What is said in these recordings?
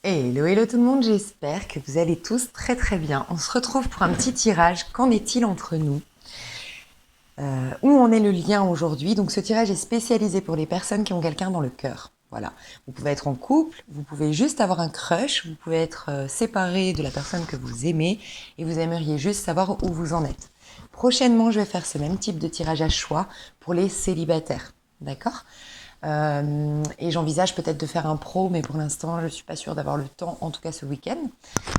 Hello, hello tout le monde, j'espère que vous allez tous très très bien. On se retrouve pour un petit tirage. Qu'en est-il entre nous? Où en est le lien aujourd'hui? Donc ce tirage est spécialisé pour les personnes qui ont quelqu'un dans le cœur. Voilà. Vous pouvez être en couple, vous pouvez juste avoir un crush, vous pouvez être séparé de la personne que vous aimez et vous aimeriez juste savoir où vous en êtes. Prochainement, je vais faire ce même type de tirage à choix pour les célibataires. D'accord? Et j'envisage peut-être de faire un pro, mais pour l'instant, je ne suis pas sûre d'avoir le temps, en tout cas ce week-end.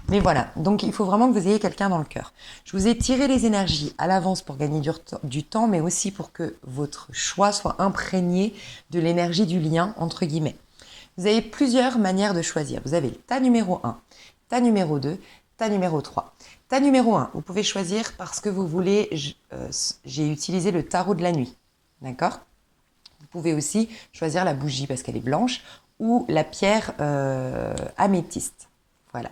Mais voilà, donc il faut vraiment que vous ayez quelqu'un dans le cœur. Je vous ai tiré les énergies à l'avance pour gagner du temps, mais aussi pour que votre choix soit imprégné de l'énergie du lien, entre guillemets. Vous avez plusieurs manières de choisir. Vous avez le tas numéro 1, tas numéro 2, tas numéro 3. Tas numéro 1, vous pouvez choisir parce que vous voulez, j'ai utilisé le tarot de la nuit, d'accord ? Vous pouvez aussi choisir la bougie parce qu'elle est blanche ou la pierre améthyste. Voilà.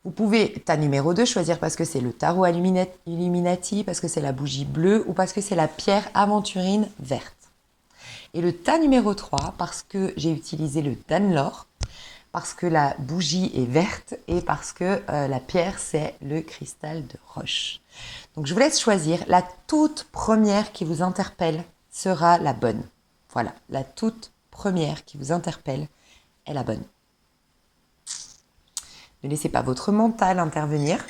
Vous pouvez, tas numéro 2, choisir parce que c'est le tarot Illuminati, parce que c'est la bougie bleue ou parce que c'est la pierre aventurine verte. Et le tas numéro 3, parce que j'ai utilisé le Danelore, parce que la bougie est verte et parce que la pierre, c'est le cristal de roche. Donc je vous laisse choisir. La toute première qui vous interpelle sera la bonne. Voilà, la toute première qui vous interpelle est la bonne. Ne laissez pas votre mental intervenir.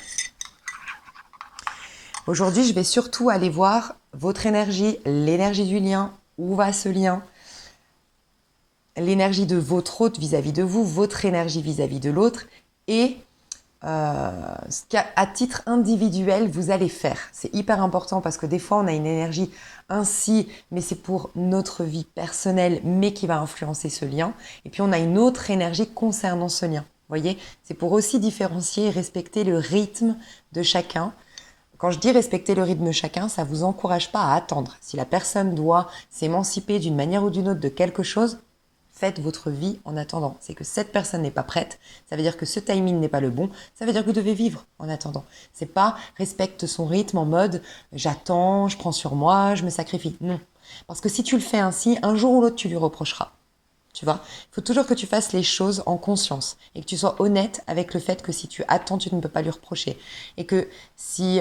Aujourd'hui, je vais surtout aller voir votre énergie, l'énergie du lien, où va ce lien, l'énergie de votre autre vis-à-vis de vous, votre énergie vis-à-vis de l'autre et ce qu'à titre individuel vous allez faire. C'est hyper important parce que des fois on a une énergie ainsi, mais c'est pour notre vie personnelle, mais qui va influencer ce lien. Et puis on a une autre énergie concernant ce lien. Vous voyez, c'est pour aussi différencier et respecter le rythme de chacun. Quand je dis respecter le rythme de chacun, ça ne vous encourage pas à attendre. Si la personne doit s'émanciper d'une manière ou d'une autre de quelque chose, faites votre vie en attendant. C'est que cette personne n'est pas prête, ça veut dire que ce timing n'est pas le bon, ça veut dire que vous devez vivre en attendant. C'est pas respecte son rythme en mode j'attends, je prends sur moi, je me sacrifie. Non. Parce que si tu le fais ainsi, un jour ou l'autre tu lui reprocheras. Tu vois, il faut toujours que tu fasses les choses en conscience et que tu sois honnête avec le fait que si tu attends, tu ne peux pas lui reprocher. Et que si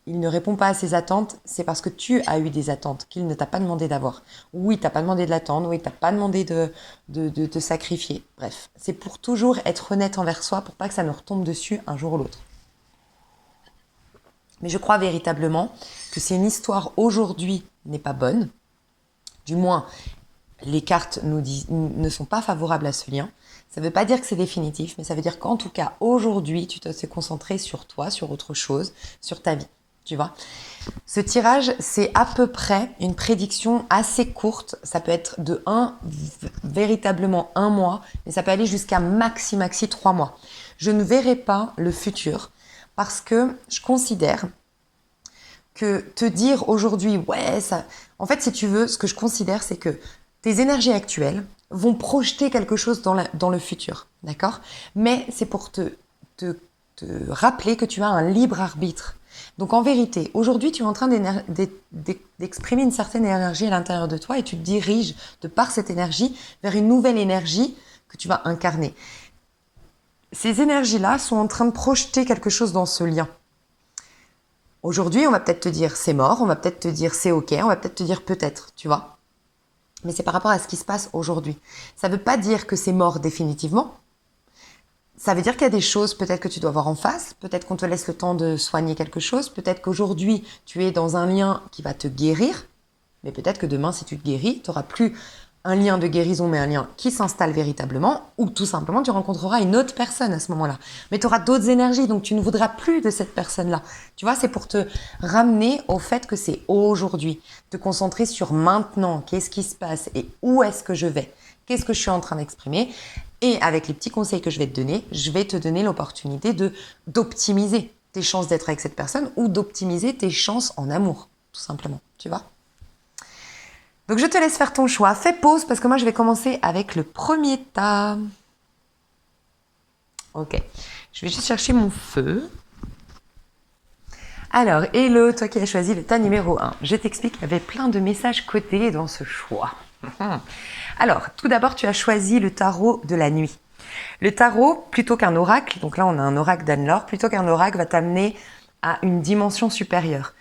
il ne répond pas à ses attentes, c'est parce que tu as eu des attentes qu'il ne t'a pas demandé d'avoir. Ou il t'a pas demandé de l'attendre, ou il t'a pas demandé de te sacrifier. Bref, c'est pour toujours être honnête envers soi pour pas que ça nous retombe dessus un jour ou l'autre. Mais je crois véritablement que si une histoire aujourd'hui n'est pas bonne, du moins les cartes ne sont pas favorables à ce lien. Ça ne veut pas dire que c'est définitif, mais ça veut dire qu'en tout cas, aujourd'hui, tu dois te concentrer sur toi, sur autre chose, sur ta vie. Tu vois ? Ce tirage, c'est à peu près une prédiction assez courte. Ça peut être véritablement un mois, mais ça peut aller jusqu'à maxi 3 mois. Je ne verrai pas le futur parce que je considère que te dire aujourd'hui, ouais, ça... En fait, si tu veux, ce que je considère, c'est que tes énergies actuelles vont projeter quelque chose dans le futur, d'accord ? Mais c'est pour te rappeler que tu as un libre arbitre. Donc en vérité, aujourd'hui, tu es en train d'exprimer une certaine énergie à l'intérieur de toi et tu te diriges de par cette énergie vers une nouvelle énergie que tu vas incarner. Ces énergies-là sont en train de projeter quelque chose dans ce lien. Aujourd'hui, on va peut-être te dire c'est mort, on va peut-être te dire c'est ok, on va peut-être te dire peut-être, tu vois ? Mais c'est par rapport à ce qui se passe aujourd'hui. Ça ne veut pas dire que c'est mort définitivement. Ça veut dire qu'il y a des choses peut-être que tu dois voir en face, peut-être qu'on te laisse le temps de soigner quelque chose, peut-être qu'aujourd'hui tu es dans un lien qui va te guérir, mais peut-être que demain si tu te guéris, tu n'auras plus un lien de guérison mais un lien qui s'installe véritablement, ou tout simplement tu rencontreras une autre personne à ce moment-là. Mais tu auras d'autres énergies, donc tu ne voudras plus de cette personne-là. Tu vois, c'est pour te ramener au fait que c'est aujourd'hui, te concentrer sur maintenant, qu'est-ce qui se passe et où est-ce que je vais, qu'est-ce que je suis en train d'exprimer. Et avec les petits conseils que je vais te donner, je vais te donner l'opportunité d'optimiser tes chances d'être avec cette personne ou d'optimiser tes chances en amour, tout simplement, tu vois. Donc je te laisse faire ton choix. Fais pause parce que moi je vais commencer avec le premier tas. Ok, je vais juste chercher mon feu. Alors, hello, toi qui as choisi le tas numéro 1. Je t'explique, il y avait plein de messages codés dans ce choix. Alors, tout d'abord, tu as choisi le tarot de la nuit. Le tarot, plutôt qu'un oracle, donc là on a un oracle d'Anne-Laure, plutôt qu'un oracle va t'amener à une dimension supérieure.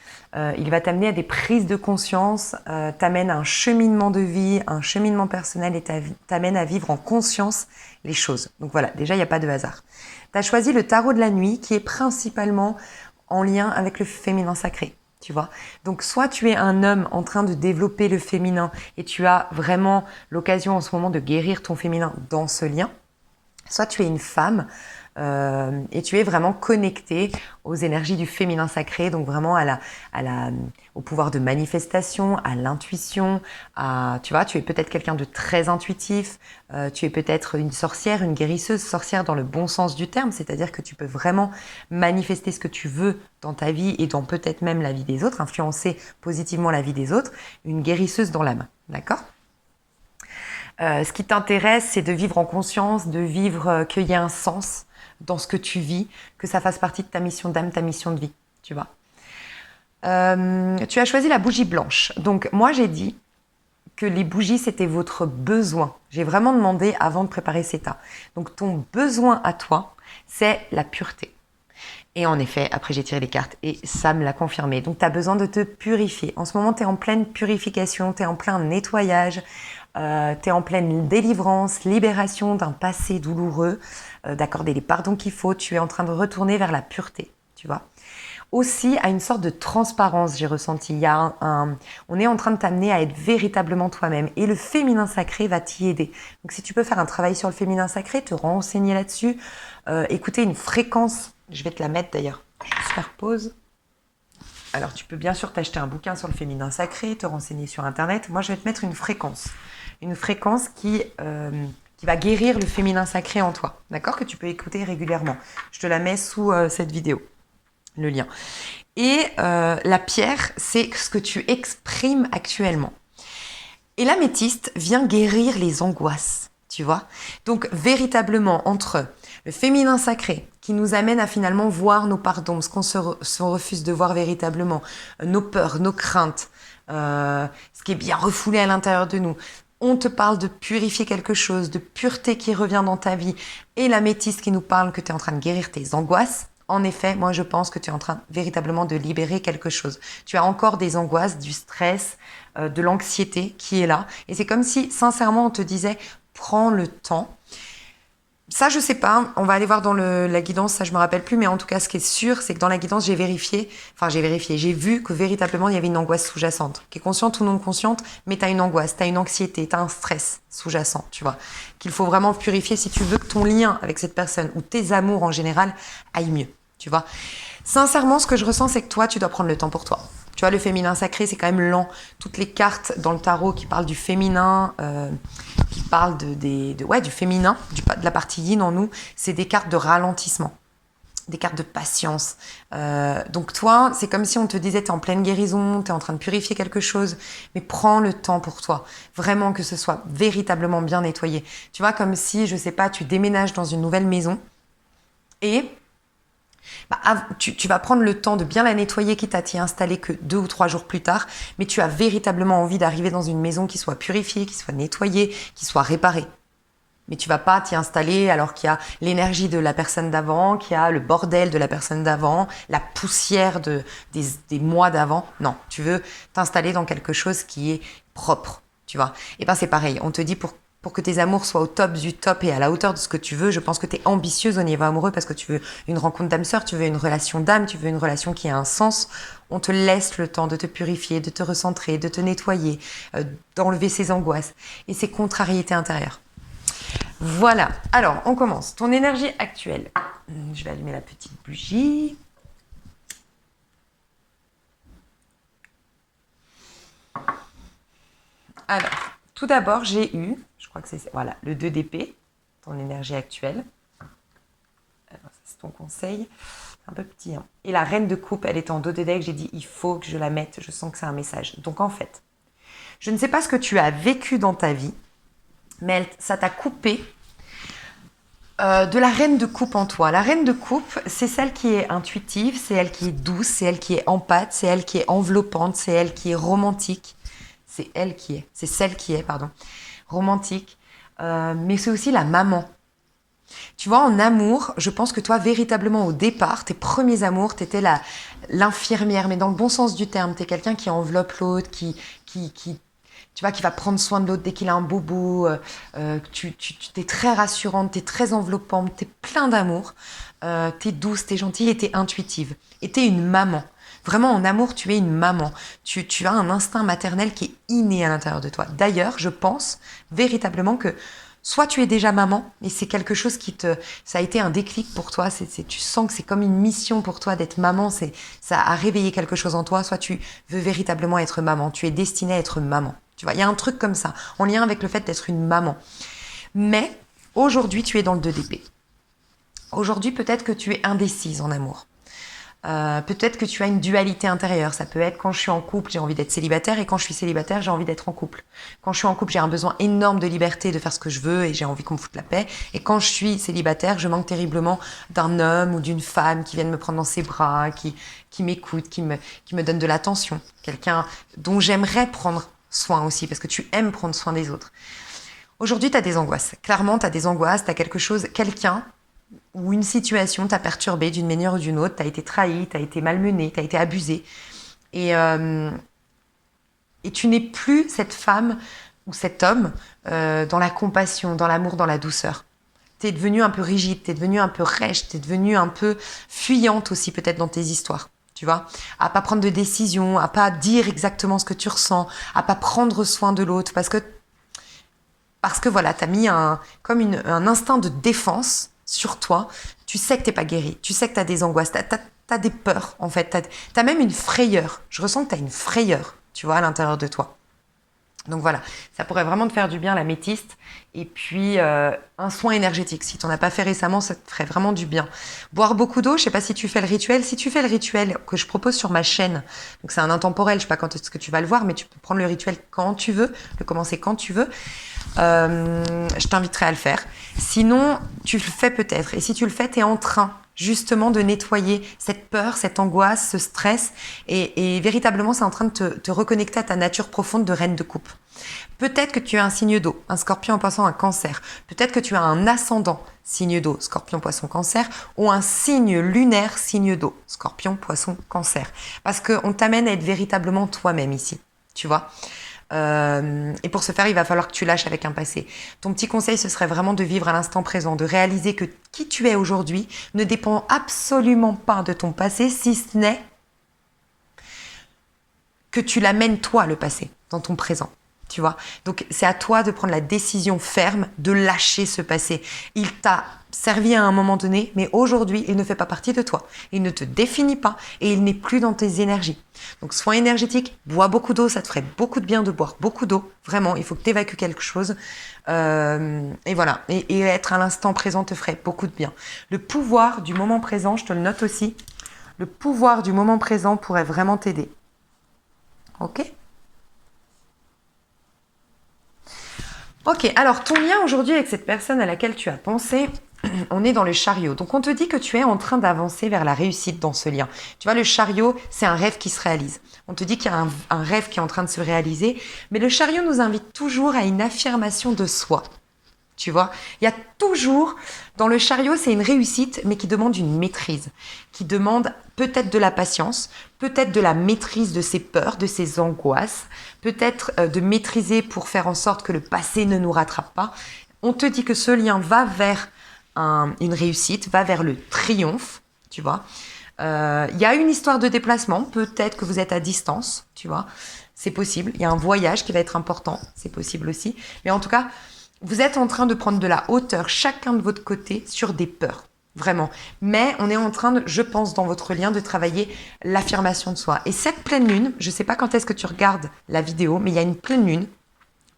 Il va t'amener à des prises de conscience, t'amène à un cheminement de vie, un cheminement personnel et t'amène à vivre en conscience les choses. Donc voilà, déjà il n'y a pas de hasard. Tu as choisi le tarot de la nuit qui est principalement en lien avec le féminin sacré. Tu vois. Donc soit tu es un homme en train de développer le féminin et tu as vraiment l'occasion en ce moment de guérir ton féminin dans ce lien, soit tu es une femme et tu es vraiment connectée aux énergies du féminin sacré, donc vraiment au pouvoir de manifestation, à l'intuition, tu vois, tu es peut-être quelqu'un de très intuitif, tu es peut-être une sorcière, une guérisseuse, sorcière dans le bon sens du terme, c'est-à-dire que tu peux vraiment manifester ce que tu veux dans ta vie et dans peut-être même la vie des autres, influencer positivement la vie des autres, une guérisseuse dans l'âme, d'accord ? Ce qui t'intéresse, c'est de vivre en conscience, de vivre qu'il y ait un sens dans ce que tu vis, que ça fasse partie de ta mission d'âme, ta mission de vie, tu vois. Tu as choisi la bougie blanche. Donc moi, j'ai dit que les bougies, c'était votre besoin. J'ai vraiment demandé avant de préparer ces tas. Donc ton besoin à toi, c'est la pureté. Et en effet, après j'ai tiré les cartes et ça me l'a confirmé. Donc tu as besoin de te purifier. En ce moment, tu es en pleine purification, tu es en plein nettoyage, tu es en pleine délivrance, libération d'un passé douloureux, d'accorder les pardons qu'il faut. Tu es en train de retourner vers la pureté, tu vois. Aussi à une sorte de transparence, j'ai ressenti. On est en train de t'amener à être véritablement toi-même et le féminin sacré va t'y aider. Donc si tu peux faire un travail sur le féminin sacré, te renseigner là-dessus, écouter une fréquence. Je vais te la mettre d'ailleurs. Je vais faire pause. Alors tu peux bien sûr t'acheter un bouquin sur le féminin sacré, te renseigner sur internet. Moi je vais te mettre une fréquence qui va guérir le féminin sacré en toi, d'accord, que tu peux écouter régulièrement. Je te la mets sous cette vidéo, le lien. Et la pierre, c'est ce que tu exprimes actuellement. Et l'améthyste vient guérir les angoisses, tu vois. Donc véritablement entre le féminin sacré qui nous amène à finalement voir nos pardons, ce qu'on se refuse de voir véritablement, nos peurs, nos craintes, ce qui est bien refoulé à l'intérieur de nous. On te parle de purifier quelque chose, de pureté qui revient dans ta vie. Et l'améthyste qui nous parle que tu es en train de guérir tes angoisses. En effet, moi je pense que tu es en train véritablement de libérer quelque chose. Tu as encore des angoisses, du stress, de l'anxiété qui est là. Et c'est comme si, sincèrement, on te disait, prends le temps. Ça, je sais pas, on va aller voir dans la guidance, ça je me rappelle plus, mais en tout cas, ce qui est sûr, c'est que dans la guidance, j'ai vu que véritablement, il y avait une angoisse sous-jacente, qui est consciente ou non consciente, mais tu as une angoisse, tu as une anxiété, tu as un stress sous-jacent, tu vois, qu'il faut vraiment purifier si tu veux que ton lien avec cette personne, ou tes amours en général, aillent mieux, tu vois. Sincèrement, ce que je ressens, c'est que toi, tu dois prendre le temps pour toi. Tu vois, le féminin sacré, c'est quand même lent. Toutes les cartes dans le tarot qui parlent du féminin, qui parlent du féminin, de la partie yin en nous, c'est des cartes de ralentissement, des cartes de patience. Donc toi, c'est comme si on te disait, tu es en pleine guérison, tu es en train de purifier quelque chose, mais prends le temps pour toi. Vraiment que ce soit véritablement bien nettoyé. Tu vois, comme si, je sais pas, tu déménages dans une nouvelle maison et tu vas prendre le temps de bien la nettoyer, quitte à t'y installer que 2 ou 3 jours plus tard, mais tu as véritablement envie d'arriver dans une maison qui soit purifiée, qui soit nettoyée, qui soit réparée. Mais tu vas pas t'y installer alors qu'il y a l'énergie de la personne d'avant, qu'il y a le bordel de la personne d'avant, la poussière des mois d'avant. Non, tu veux t'installer dans quelque chose qui est propre, tu vois. Et ben c'est pareil, on te dit pour que tes amours soient au top du top et à la hauteur de ce que tu veux, je pense que tu es ambitieuse au niveau amoureux parce que tu veux une rencontre d'âme sœur, tu veux une relation d'âme, tu veux une relation qui a un sens. On te laisse le temps de te purifier, de te recentrer, de te nettoyer, d'enlever ses angoisses et ses contrariétés intérieures. Voilà, alors on commence. Ton énergie actuelle. Je vais allumer la petite bougie. Alors, tout d'abord, j'ai eu, je crois que c'est voilà, le 2 d'épée, ton énergie actuelle. Alors, c'est ton conseil. C'est un peu petit. Hein. Et la reine de coupe, elle est en dos de deck. J'ai dit, il faut que je la mette. Je sens que c'est un message. Donc, en fait, je ne sais pas ce que tu as vécu dans ta vie, mais ça t'a coupé de la reine de coupe en toi. La reine de coupe, c'est celle qui est intuitive, c'est elle qui est douce, c'est elle qui est empathe, c'est elle qui est enveloppante, c'est elle qui est romantique. C'est celle qui est romantique. Mais c'est aussi la maman. Tu vois, en amour, je pense que toi, véritablement, au départ, tes premiers amours, t'étais l'infirmière, mais dans le bon sens du terme. T'es quelqu'un qui enveloppe l'autre, tu vois, qui va prendre soin de l'autre dès qu'il a un bobo. T'es très rassurante, t'es très enveloppante, t'es plein d'amour. T'es douce, t'es gentille et t'es intuitive. Et t'es une maman. Vraiment, en amour, tu es une maman. Tu as un instinct maternel qui est inné à l'intérieur de toi. D'ailleurs, je pense véritablement que soit tu es déjà maman, et c'est quelque chose ça a été un déclic pour toi, tu sens que c'est comme une mission pour toi d'être maman, ça a réveillé quelque chose en toi, soit tu veux véritablement être maman, tu es destinée à être maman. Tu vois, il y a un truc comme ça, en lien avec le fait d'être une maman. Mais aujourd'hui, tu es dans le 2 d'épée. Aujourd'hui, peut-être que tu es indécise en amour. Peut-être que tu as une dualité intérieure. Ça peut être quand je suis en couple, j'ai envie d'être célibataire, et quand je suis célibataire, j'ai envie d'être en couple. Quand je suis en couple, j'ai un besoin énorme de liberté, de faire ce que je veux, et j'ai envie qu'on me foute la paix. Et quand je suis célibataire, je manque terriblement d'un homme ou d'une femme qui vienne me prendre dans ses bras, qui m'écoute, qui me donne de l'attention. Quelqu'un dont j'aimerais prendre soin aussi, parce que tu aimes prendre soin des autres. Aujourd'hui, tu as des angoisses. Clairement, tu as des angoisses, tu as quelqu'un ou une situation t'a perturbé d'une manière ou d'une autre, t'as été trahi, t'as été malmené, t'as été abusé. Et tu n'es plus cette femme ou cet homme dans la compassion, dans l'amour, dans la douceur. T'es devenue un peu rigide, t'es devenue un peu rêche, t'es devenue un peu fuyante aussi peut-être dans tes histoires. Tu vois, à pas prendre de décision, à pas dire exactement ce que tu ressens, à pas prendre soin de l'autre, parce que voilà, t'as mis un instinct de défense sur toi. Tu sais que t'es pas guéri, tu sais que t'as des angoisses, t'as des peurs en fait, t'as même une frayeur. Je ressens que t'as une frayeur, tu vois, à l'intérieur de toi. Donc voilà, ça pourrait vraiment te faire du bien la métiste. Et puis un soin énergétique, si tu n'en as pas fait récemment, ça te ferait vraiment du bien. Boire beaucoup d'eau, je sais pas si tu fais le rituel. Si tu fais le rituel que je propose sur ma chaîne, donc c'est un intemporel, je sais pas quand est-ce que tu vas le voir, mais tu peux prendre le rituel quand tu veux, le commencer quand tu veux. Je t'inviterai à le faire. Sinon, tu le fais peut-être. Et si tu le fais, tu es en train justement de nettoyer cette peur, cette angoisse, ce stress. Et véritablement, c'est en train de te reconnecter à ta nature profonde de reine de coupe. Peut-être que tu as un signe d'eau, un scorpion, un poisson, un cancer. Peut-être que tu as un ascendant, signe d'eau, scorpion, poisson, cancer. Ou un signe lunaire, signe d'eau, scorpion, poisson, cancer. Parce qu'on t'amène à être véritablement toi-même ici. Tu vois ? Et pour ce faire, il va falloir que tu lâches avec un passé. Ton petit conseil, ce serait vraiment de vivre à l'instant présent, de réaliser que qui tu es aujourd'hui ne dépend absolument pas de ton passé, si ce n'est que tu l'amènes toi, le passé, dans ton présent. Tu vois ? Donc, c'est à toi de prendre la décision ferme de lâcher ce passé. Il t'a servi à un moment donné, mais aujourd'hui, il ne fait pas partie de toi. Il ne te définit pas et il n'est plus dans tes énergies. Donc, soin énergétique, bois beaucoup d'eau, ça te ferait beaucoup de bien de boire beaucoup d'eau. Vraiment, il faut que tu évacues quelque chose. Et voilà. Et être à l'instant présent te ferait beaucoup de bien. Le pouvoir du moment présent, je te le note aussi, le pouvoir du moment présent pourrait vraiment t'aider. Ok ? Ok, alors ton lien aujourd'hui avec cette personne à laquelle tu as pensé, on est dans le chariot. Donc on te dit que tu es en train d'avancer vers la réussite dans ce lien. Tu vois, le chariot, c'est un rêve qui se réalise. On te dit qu'il y a un rêve qui est en train de se réaliser, mais le chariot nous invite toujours à une affirmation de soi. Tu vois, il y a toujours, dans le chariot, c'est une réussite, mais qui demande une maîtrise, qui demande peut-être de la patience, peut-être de la maîtrise de ses peurs, de ses angoisses, peut-être de maîtriser pour faire en sorte que le passé ne nous rattrape pas. On te dit que ce lien va vers une réussite, va vers le triomphe, tu vois. Il y a une histoire de déplacement, peut-être que vous êtes à distance, tu vois. C'est possible, il y a un voyage qui va être important, c'est possible aussi. Mais en tout cas, vous êtes en train de prendre de la hauteur, chacun de votre côté, sur des peurs. Vraiment. Mais on est en train de, je pense, dans votre lien, de travailler l'affirmation de soi. Et cette pleine lune, je ne sais pas quand est-ce que tu regardes la vidéo, mais il y a une pleine lune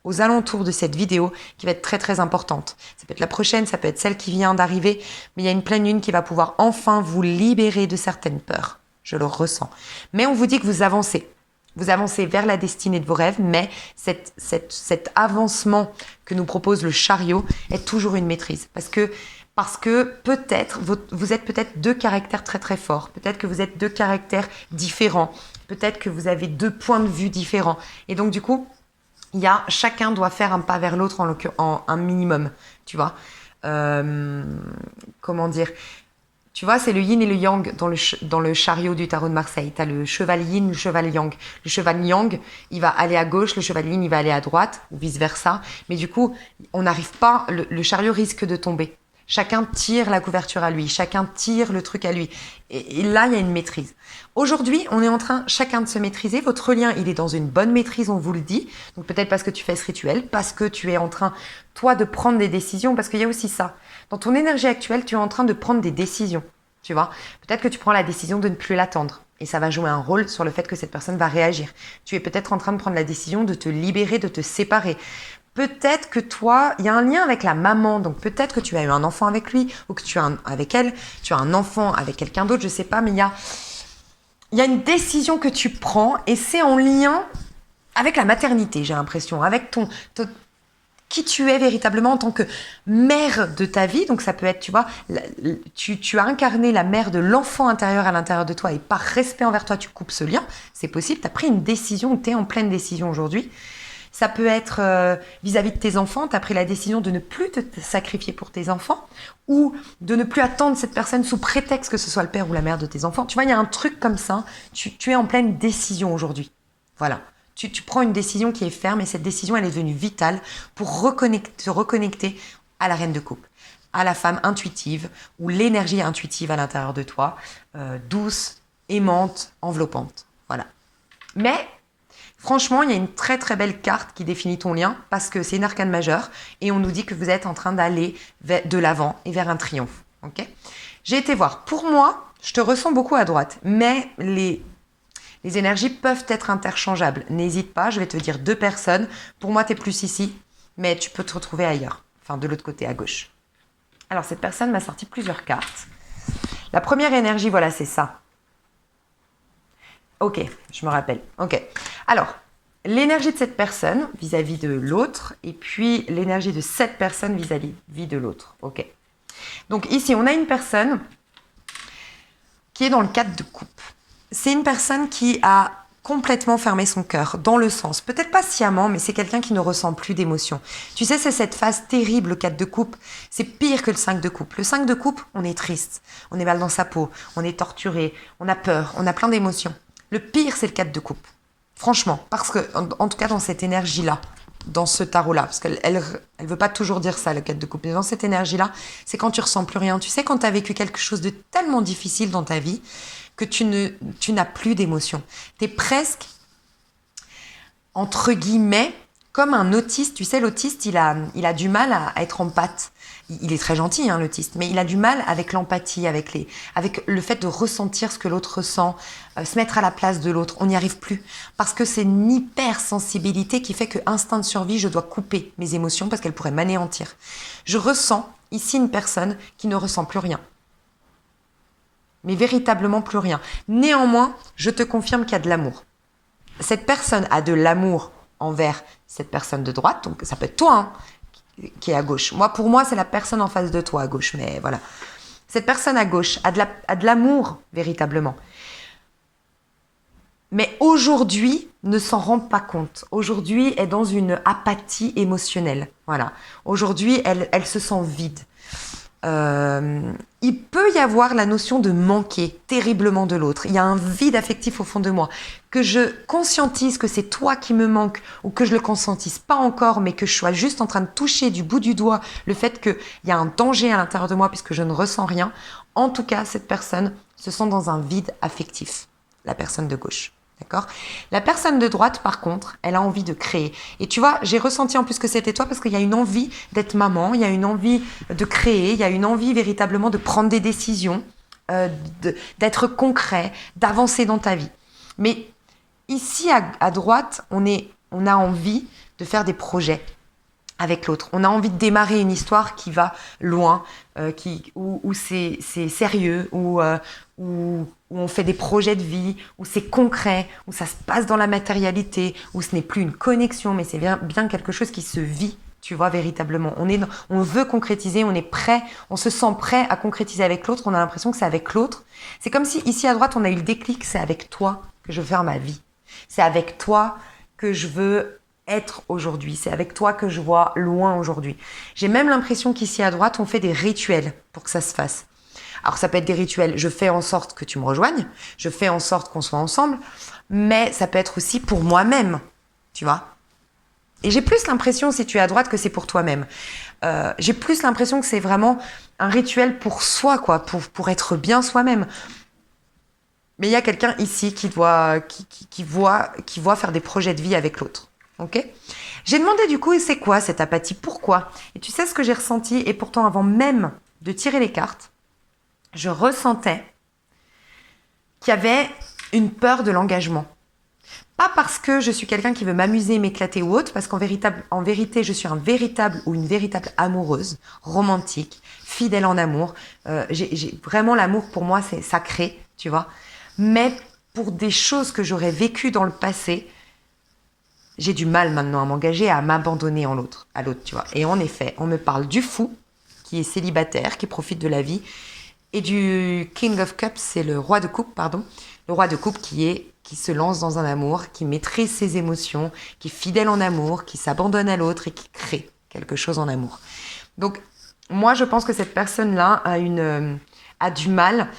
aux alentours de cette vidéo qui va être très très importante. Ça peut être la prochaine, ça peut être celle qui vient d'arriver, mais il y a une pleine lune qui va pouvoir enfin vous libérer de certaines peurs. Je le ressens. Mais on vous dit que vous avancez. Vous avancez vers la destinée de vos rêves, mais cet avancement que nous propose le chariot est toujours une maîtrise. Parce que peut-être, vous êtes peut-être deux caractères très très forts. Peut-être que vous êtes deux caractères différents. Peut-être que vous avez deux points de vue différents. Et donc du coup, chacun doit faire un pas vers l'autre en un minimum, tu vois. comment dire, tu vois, c'est le yin et le yang dans le chariot du tarot de Marseille. Tu as le cheval yin, le cheval yang. Le cheval yang, il va aller à gauche, le cheval yin, il va aller à droite, ou vice-versa. Mais du coup, on n'arrive pas, le chariot risque de tomber. Chacun tire la couverture à lui, chacun tire le truc à lui. Et là, il y a une maîtrise. Aujourd'hui, on est en train chacun de se maîtriser. Votre lien, il est dans une bonne maîtrise, on vous le dit. Donc peut-être parce que tu fais ce rituel, parce que tu es en train, toi, de prendre des décisions, parce qu'il y a aussi ça. Dans ton énergie actuelle, tu es en train de prendre des décisions. Tu vois, peut-être que tu prends la décision de ne plus l'attendre. Et ça va jouer un rôle sur le fait que cette personne va réagir. Tu es peut-être en train de prendre la décision de te libérer, de te séparer. Peut-être que toi, il y a un lien avec la maman, donc peut-être que tu as eu un enfant avec lui ou que tu as avec elle, tu as un enfant avec quelqu'un d'autre, je sais pas, mais il y a une décision que tu prends et c'est en lien avec la maternité, j'ai l'impression, avec qui tu es véritablement en tant que mère de ta vie. Donc ça peut être, tu vois, tu as incarné la mère de l'enfant intérieur à l'intérieur de toi et par respect envers toi, tu coupes ce lien. C'est possible, tu as pris une décision, tu es en pleine décision aujourd'hui. Ça peut être vis-à-vis de tes enfants, tu as pris la décision de ne plus te sacrifier pour tes enfants ou de ne plus attendre cette personne sous prétexte que ce soit le père ou la mère de tes enfants. Tu vois, il y a un truc comme ça, tu es en pleine décision aujourd'hui. Voilà. Tu prends une décision qui est ferme et cette décision, elle est devenue vitale pour te reconnecter à la reine de coupe, à la femme intuitive ou l'énergie intuitive à l'intérieur de toi, douce, aimante, enveloppante. Voilà. Mais franchement, il y a une très très belle carte qui définit ton lien parce que c'est une arcane majeure et on nous dit que vous êtes en train d'aller de l'avant et vers un triomphe. Okay, j'ai été voir. Pour moi, je te ressens beaucoup à droite, mais les énergies peuvent être interchangeables. N'hésite pas, je vais te dire 2 personnes. Pour moi, tu es plus ici, mais tu peux te retrouver ailleurs. Enfin, de l'autre côté, à gauche. Alors, cette personne m'a sorti plusieurs cartes. La première énergie, voilà, c'est ça. Ok, je me rappelle. Ok. Alors, l'énergie de cette personne vis-à-vis de l'autre et puis l'énergie de cette personne vis-à-vis de l'autre. Ok. Donc, ici, on a une personne qui est dans le 4 de coupe. C'est une personne qui a complètement fermé son cœur, dans le sens, peut-être pas sciemment, mais c'est quelqu'un qui ne ressent plus d'émotion. Tu sais, c'est cette phase terrible, le 4 de coupe, c'est pire que le 5 de coupe. Le 5 de coupe, on est triste, on est mal dans sa peau, on est torturé, on a peur, on a plein d'émotions. Le pire, c'est le 4 de coupe. Franchement, parce que, en tout cas, dans cette énergie-là, dans ce tarot-là, parce qu'elle veut pas toujours dire ça, le 4 de coupe, mais dans cette énergie-là, c'est quand tu ressens plus rien. Tu sais, quand tu as vécu quelque chose de tellement difficile dans ta vie, que tu n'as plus d'émotion. Tu es presque, entre guillemets, comme un autiste. Tu sais, l'autiste, il a du mal à être en pâte. Il est très gentil, hein, l'autiste, mais il a du mal avec l'empathie, avec le fait de ressentir ce que l'autre ressent, se mettre à la place de l'autre. On n'y arrive plus. Parce que c'est une hypersensibilité qui fait que instinct de survie, je dois couper mes émotions parce qu'elles pourraient m'anéantir. Je ressens ici une personne qui ne ressent plus rien. Mais véritablement plus rien. Néanmoins, je te confirme qu'il y a de l'amour. Cette personne a de l'amour envers cette personne de droite, donc ça peut être toi qui est à gauche. Pour moi, c'est la personne en face de toi à gauche, mais voilà. Cette personne à gauche a de l'amour, véritablement. Mais aujourd'hui, ne s'en rend pas compte. Aujourd'hui, est dans une apathie émotionnelle. Voilà. Aujourd'hui, elle se sent vide. Il peut y avoir la notion de manquer terriblement de l'autre. Il y a un vide affectif au fond de moi. Que je conscientise que c'est toi qui me manque ou que je le conscientise pas encore, mais que je sois juste en train de toucher du bout du doigt le fait qu'il y a un danger à l'intérieur de moi puisque je ne ressens rien. En tout cas, cette personne se sent dans un vide affectif. La personne de gauche. D'accord ? La personne de droite, par contre, elle a envie de créer. Et tu vois, j'ai ressenti en plus que c'était toi parce qu'il y a une envie d'être maman, il y a une envie de créer, il y a une envie véritablement de prendre des décisions, d'être concret, d'avancer dans ta vie. Mais ici, à droite, on a envie de faire des projets avec l'autre. On a envie de démarrer une histoire qui va loin, où c'est sérieux, où on fait des projets de vie, où c'est concret, où ça se passe dans la matérialité, où ce n'est plus une connexion, mais c'est bien quelque chose qui se vit, tu vois, véritablement. On veut concrétiser, on est prêt, on se sent prêt à concrétiser avec l'autre, on a l'impression que c'est avec l'autre. C'est comme si, ici à droite, on a eu le déclic, c'est avec toi que je veux faire ma vie. C'est avec toi que je veux être aujourd'hui. C'est avec toi que je vois loin aujourd'hui. J'ai même l'impression qu'ici à droite, on fait des rituels pour que ça se fasse. Alors ça peut être des rituels, je fais en sorte que tu me rejoignes, je fais en sorte qu'on soit ensemble, mais ça peut être aussi pour moi-même, tu vois. Et j'ai plus l'impression, si tu es à droite, que c'est pour toi-même. J'ai plus l'impression que c'est vraiment un rituel pour soi, quoi, pour être bien soi-même. Mais il y a quelqu'un ici qui voit faire des projets de vie avec l'autre. Ok ? J'ai demandé du coup, c'est quoi cette apathie ? Pourquoi ? Et tu sais ce que j'ai ressenti ? Et pourtant, avant même de tirer les cartes, je ressentais qu'il y avait une peur de l'engagement. Pas parce que je suis quelqu'un qui veut m'amuser, m'éclater ou autre, parce en vérité, je suis un véritable ou une véritable amoureuse, romantique, fidèle en amour. J'ai vraiment l'amour pour moi, c'est sacré, tu vois. Mais pour des choses que j'aurais vécues dans le passé, j'ai du mal maintenant à m'engager, à m'abandonner à l'autre, tu vois. Et en effet, on me parle du fou, qui est célibataire, qui profite de la vie, et du King of Cups, c'est le roi de coupe, pardon. Le roi de coupe qui se lance dans un amour, qui maîtrise ses émotions, qui est fidèle en amour, qui s'abandonne à l'autre et qui crée quelque chose en amour. Donc, moi, je pense que cette personne-là a du mal,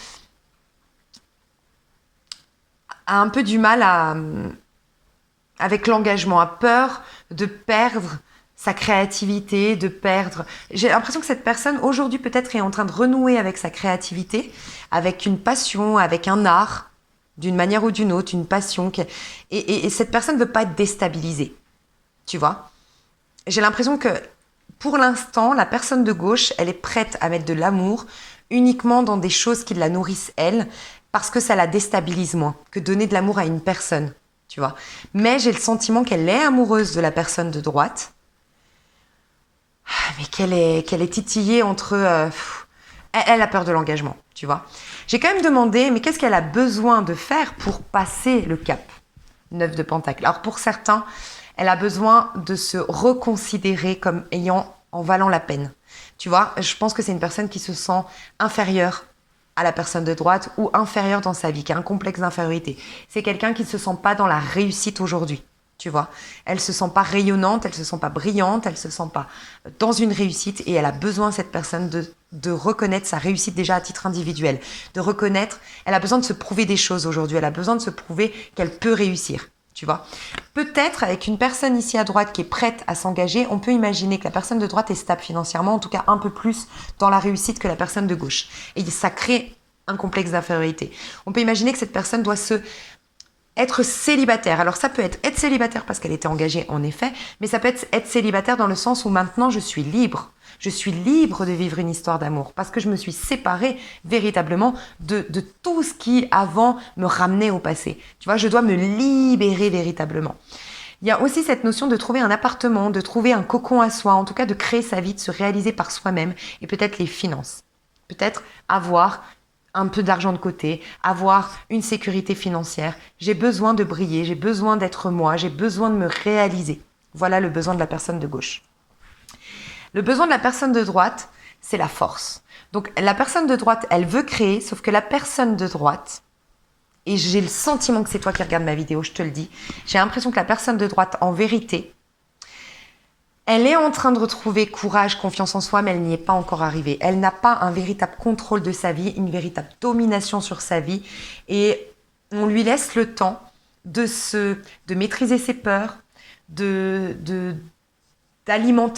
a un peu du mal avec l'engagement, a peur de perdre sa créativité, de perdre... J'ai l'impression que cette personne, aujourd'hui, peut-être est en train de renouer avec sa créativité, avec une passion, avec un art, d'une manière ou d'une autre, une passion. Et cette personne ne veut pas être déstabilisée, tu vois. J'ai l'impression que, pour l'instant, la personne de gauche, elle est prête à mettre de l'amour uniquement dans des choses qui la nourrissent, elle, parce que ça la déstabilise moins que donner de l'amour à une personne, tu vois. Mais j'ai le sentiment qu'elle est amoureuse de la personne de droite, mais qu'elle est titillée entre... elle a peur de l'engagement, tu vois. J'ai quand même demandé, mais qu'est-ce qu'elle a besoin de faire pour passer le cap ? 9 de Pentacle. Alors pour certains, elle a besoin de se reconsidérer comme en valant la peine. Tu vois, je pense que c'est une personne qui se sent inférieure à la personne de droite ou inférieure dans sa vie, qui a un complexe d'infériorité. C'est quelqu'un qui ne se sent pas dans la réussite aujourd'hui. Tu vois, elle se sent pas rayonnante, elle se sent pas brillante, elle se sent pas dans une réussite et elle a besoin, cette personne, de reconnaître sa réussite déjà à titre individuel, de reconnaître, elle a besoin de se prouver des choses aujourd'hui, elle a besoin de se prouver qu'elle peut réussir, tu vois. Peut-être avec une personne ici à droite qui est prête à s'engager, on peut imaginer que la personne de droite est stable financièrement, en tout cas un peu plus dans la réussite que la personne de gauche. Et ça crée un complexe d'infériorité. On peut imaginer que cette personne doit être célibataire. Alors ça peut être célibataire parce qu'elle était engagée en effet, mais ça peut être célibataire dans le sens où maintenant je suis libre. Je suis libre de vivre une histoire d'amour parce que je me suis séparée véritablement de tout ce qui avant me ramenait au passé. Tu vois, je dois me libérer véritablement. Il y a aussi cette notion de trouver un appartement, de trouver un cocon à soi, en tout cas de créer sa vie, de se réaliser par soi-même et peut-être les finances. Peut-être avoir un peu d'argent de côté, avoir une sécurité financière. J'ai besoin de briller, j'ai besoin d'être moi, j'ai besoin de me réaliser. Voilà le besoin de la personne de gauche. Le besoin de la personne de droite, c'est la force. Donc la personne de droite, elle veut créer, sauf que la personne de droite, et j'ai le sentiment que c'est toi qui regardes ma vidéo, je te le dis, j'ai l'impression que la personne de droite, en vérité, elle est en train de retrouver courage, confiance en soi, mais elle n'y est pas encore arrivée. Elle n'a pas un véritable contrôle de sa vie, une véritable domination sur sa vie. Et on lui laisse le temps de maîtriser ses peurs, d'alimenter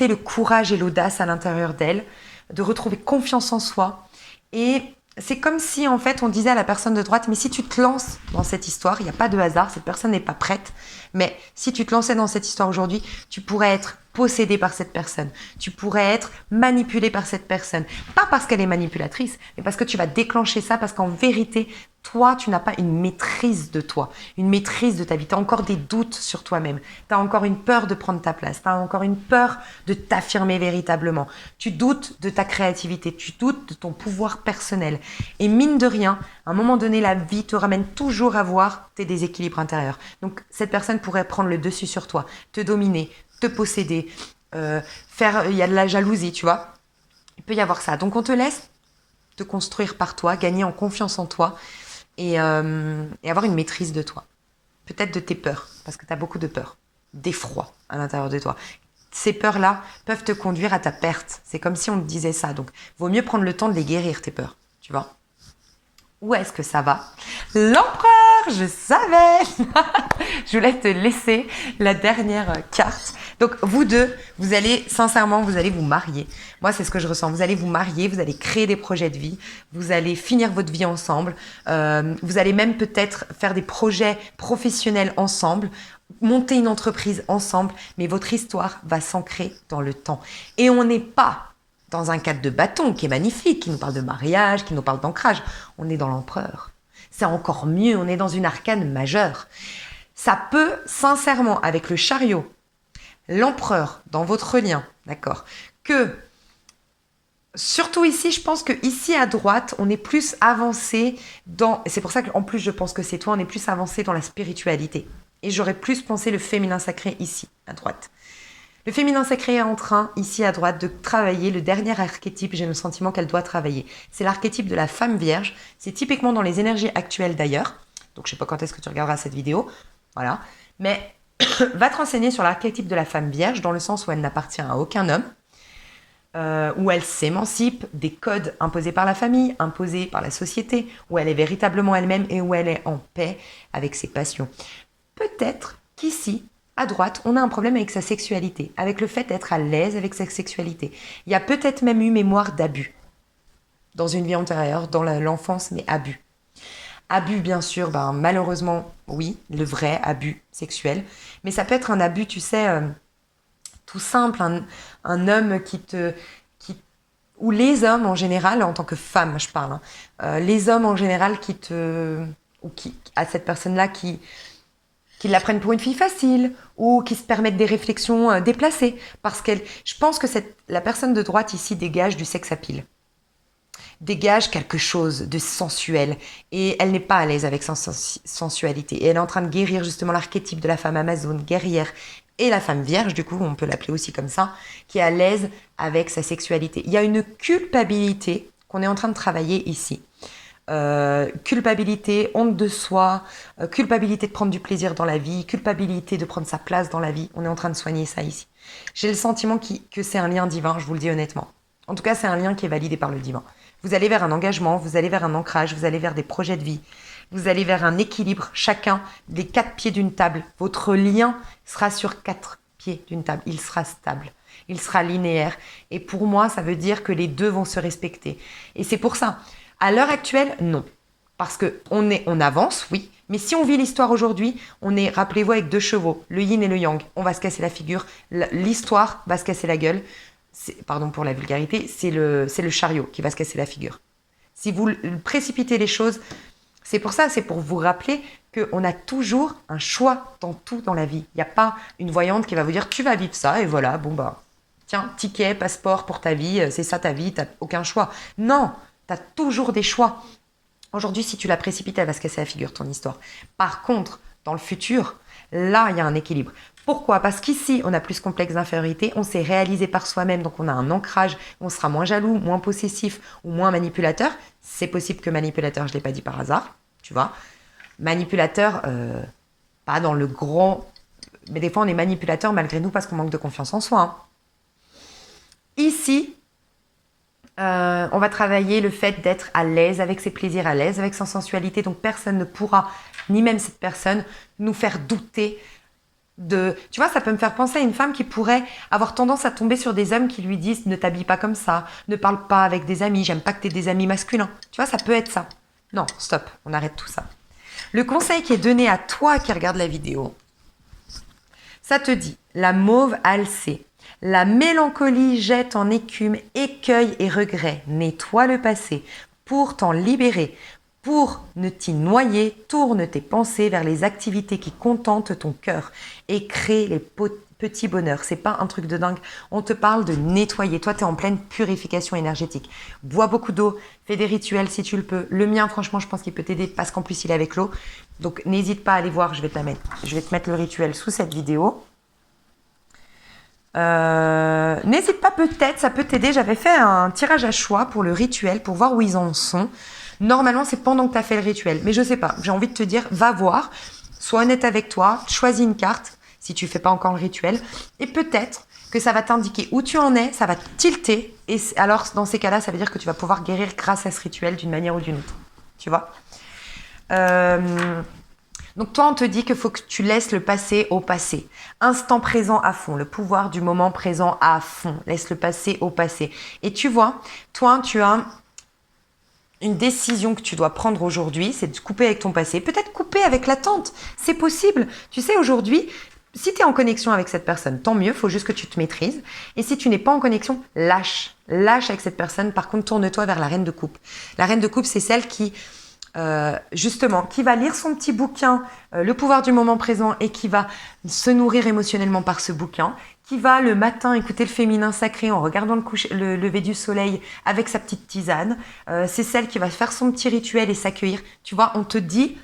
le courage et l'audace à l'intérieur d'elle, de retrouver confiance en soi. Et c'est comme si, en fait, on disait à la personne de droite, mais si tu te lances dans cette histoire, il n'y a pas de hasard, cette personne n'est pas prête, mais si tu te lançais dans cette histoire aujourd'hui, tu pourrais être possédé par cette personne. Tu pourrais être manipulé par cette personne. Pas parce qu'elle est manipulatrice, mais parce que tu vas déclencher ça, parce qu'en vérité, toi, tu n'as pas une maîtrise de toi, une maîtrise de ta vie. Tu as encore des doutes sur toi-même. Tu as encore une peur de prendre ta place. Tu as encore une peur de t'affirmer véritablement. Tu doutes de ta créativité. Tu doutes de ton pouvoir personnel. Et mine de rien, à un moment donné, la vie te ramène toujours à voir tes déséquilibres intérieurs. Donc, cette personne pourrait prendre le dessus sur toi, te dominer, te posséder, il y a de la jalousie, tu vois. Il peut y avoir ça. Donc, on te laisse te construire par toi, gagner en confiance en toi et avoir une maîtrise de toi. Peut-être de tes peurs, parce que tu as beaucoup de peurs. d'effroi à l'intérieur de toi. Ces peurs-là peuvent te conduire à ta perte. C'est comme si on te disait ça. Donc, vaut mieux prendre le temps de les guérir, tes peurs. Tu vois ? Où est-ce que ça va ? L'empereur, je savais. Je voulais te laisser la dernière carte. Donc, vous deux, vous allez, sincèrement, vous allez vous marier. Moi, c'est ce que je ressens. Vous allez vous marier, vous allez créer des projets de vie, vous allez finir votre vie ensemble. Vous allez même peut-être faire des projets professionnels ensemble, monter une entreprise ensemble, mais votre histoire va s'ancrer dans le temps. Et on n'est pas dans un cadre de bâton qui est magnifique, qui nous parle de mariage, qui nous parle d'ancrage. On est dans l'empereur. C'est encore mieux, on est dans une arcane majeure. Ça peut, sincèrement, avec le chariot, l'empereur dans votre lien, d'accord, que, surtout ici, je pense que ici à droite, on est plus avancé dans, c'est pour ça qu'en plus je pense que c'est toi, on est plus avancé dans la spiritualité. Et j'aurais plus pensé le féminin sacré ici, à droite. Le féminin sacré est en train, ici à droite, de travailler le dernier archétype, j'ai le sentiment qu'elle doit travailler. C'est l'archétype de la femme vierge. C'est typiquement dans les énergies actuelles d'ailleurs. Donc je ne sais pas quand est-ce que tu regarderas cette vidéo. Voilà. Mais va te renseigner sur l'archétype de la femme vierge, dans le sens où elle n'appartient à aucun homme, où elle s'émancipe des codes imposés par la famille, imposés par la société, où elle est véritablement elle-même et où elle est en paix avec ses passions. Peut-être qu'ici, à droite, on a un problème avec sa sexualité, avec le fait d'être à l'aise avec sa sexualité. Il y a peut-être même eu mémoire d'abus dans une vie antérieure, dans l'enfance, mais abus. Abus, bien sûr, malheureusement, oui, le vrai abus sexuel. Mais ça peut être un abus, tu sais, tout simple, un homme ou les hommes en général, en tant que femme, je parle, les hommes en général à cette personne-là qui la prennent pour une fille facile ou qui se permettent des réflexions déplacées. Parce je pense que la personne de droite ici dégage du sex appeal. Dégage quelque chose de sensuel. Et elle n'est pas à l'aise avec sa sensualité. Et elle est en train de guérir justement l'archétype de la femme amazone, guerrière. Et la femme vierge, du coup, on peut l'appeler aussi comme ça, qui est à l'aise avec sa sexualité. Il y a une culpabilité qu'on est en train de travailler ici. Culpabilité, honte de soi, culpabilité de prendre du plaisir dans la vie, culpabilité de prendre sa place dans la vie. On est en train de soigner ça ici. J'ai le sentiment que c'est un lien divin, je vous le dis honnêtement. En tout cas, c'est un lien qui est validé par le divin. Vous allez vers un engagement, vous allez vers un ancrage, vous allez vers des projets de vie, vous allez vers un équilibre, chacun des 4 pieds d'une table. Votre lien sera sur 4 pieds d'une table. Il sera stable, il sera linéaire. Et pour moi, ça veut dire que les deux vont se respecter. Et c'est pour ça. À l'heure actuelle, non. Parce qu'on avance, oui. Mais si on vit l'histoire aujourd'hui, on est, rappelez-vous, avec 2 chevaux, le yin et le yang. On va se casser la figure. L'histoire va se casser la gueule. Pardon pour la vulgarité, c'est le chariot qui va se casser la figure. Si vous précipitez les choses, c'est pour ça, c'est pour vous rappeler qu'on a toujours un choix dans tout dans la vie. Il n'y a pas une voyante qui va vous dire « tu vas vivre ça » et voilà, tiens, ticket, passeport pour ta vie, c'est ça ta vie, tu n'as aucun choix. Non, tu as toujours des choix. Aujourd'hui, si tu la précipites, elle va se casser la figure, ton histoire. Par contre, dans le futur, là, il y a un équilibre. Pourquoi ? Parce qu'ici, on a plus complexe d'infériorité, on s'est réalisé par soi-même, donc on a un ancrage, on sera moins jaloux, moins possessif ou moins manipulateur. C'est possible que manipulateur, je ne l'ai pas dit par hasard, tu vois. Manipulateur, pas dans le grand... Mais des fois, on est manipulateur malgré nous parce qu'on manque de confiance en soi. Hein. Ici, on va travailler le fait d'être à l'aise avec ses plaisirs, à l'aise avec sa sensualité. Donc, personne ne pourra, ni même cette personne, nous faire douter tu vois, ça peut me faire penser à une femme qui pourrait avoir tendance à tomber sur des hommes qui lui disent « ne t'habille pas comme ça, ne parle pas avec des amis, j'aime pas que tu aies des amis masculins ». Tu vois, ça peut être ça. Non, stop, on arrête tout ça. Le conseil qui est donné à toi qui regarde la vidéo, ça te dit « la mauve alcée, la mélancolie jette en écume, écueil et regret, nettoie le passé pour t'en libérer ». Pour ne t'y noyer, tourne tes pensées vers les activités qui contentent ton cœur et crée les petits bonheurs. C'est pas un truc de dingue. On te parle de nettoyer. Toi, tu es en pleine purification énergétique. Bois beaucoup d'eau, fais des rituels si tu le peux. Le mien, franchement, je pense qu'il peut t'aider parce qu'en plus, il est avec l'eau. Donc, n'hésite pas à aller voir. Je vais te mettre le rituel sous cette vidéo. N'hésite pas, peut-être, ça peut t'aider. J'avais fait un tirage à choix pour le rituel pour voir où ils en sont. Normalement, c'est pendant que tu as fait le rituel. Mais je sais pas, j'ai envie de te dire, va voir, sois honnête avec toi, choisis une carte. si tu fais pas encore le rituel. Et peut-être que ça va t'indiquer où tu en es, ça va tilter. Et alors, dans ces cas-là, ça veut dire que tu vas pouvoir guérir grâce à ce rituel d'une manière ou d'une autre. Tu vois Donc toi, on te dit qu'il faut que tu laisses le passé au passé. Instant présent à fond, le pouvoir du moment présent à fond. Laisse le passé au passé. Et tu vois, toi, tu as une décision que tu dois prendre aujourd'hui, c'est de couper avec ton passé. Peut-être couper avec l'attente. C'est possible. Tu sais, aujourd'hui, si tu es en connexion avec cette personne, tant mieux, il faut juste que tu te maîtrises. Et si tu n'es pas en connexion, lâche. Lâche avec cette personne. Par contre, tourne-toi vers la reine de coupe. La reine de coupe, c'est celle qui... justement, qui va lire son petit bouquin, Le pouvoir du moment présent, et qui va se nourrir émotionnellement par ce bouquin, qui va le matin écouter le féminin sacré en regardant le lever du soleil avec sa petite tisane. C'est celle qui va faire son petit rituel et s'accueillir. Tu vois, on te dit,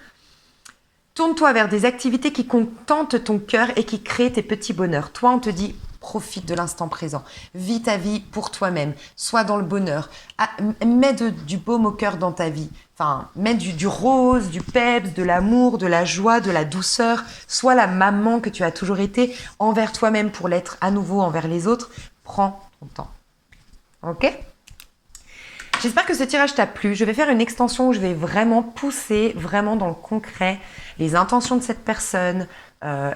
tourne-toi vers des activités qui contentent ton cœur et qui créent tes petits bonheurs. Toi, on te dit, profite de l'instant présent. Vis ta vie pour toi-même. Sois dans le bonheur. Mets du baume au cœur dans ta vie. Enfin, mets du rose, du peps, de l'amour, de la joie, de la douceur. Sois la maman que tu as toujours été envers toi-même pour l'être à nouveau envers les autres. Prends ton temps. Ok ? J'espère que ce tirage t'a plu. Je vais faire une extension où je vais vraiment pousser, vraiment dans le concret, les intentions de cette personne,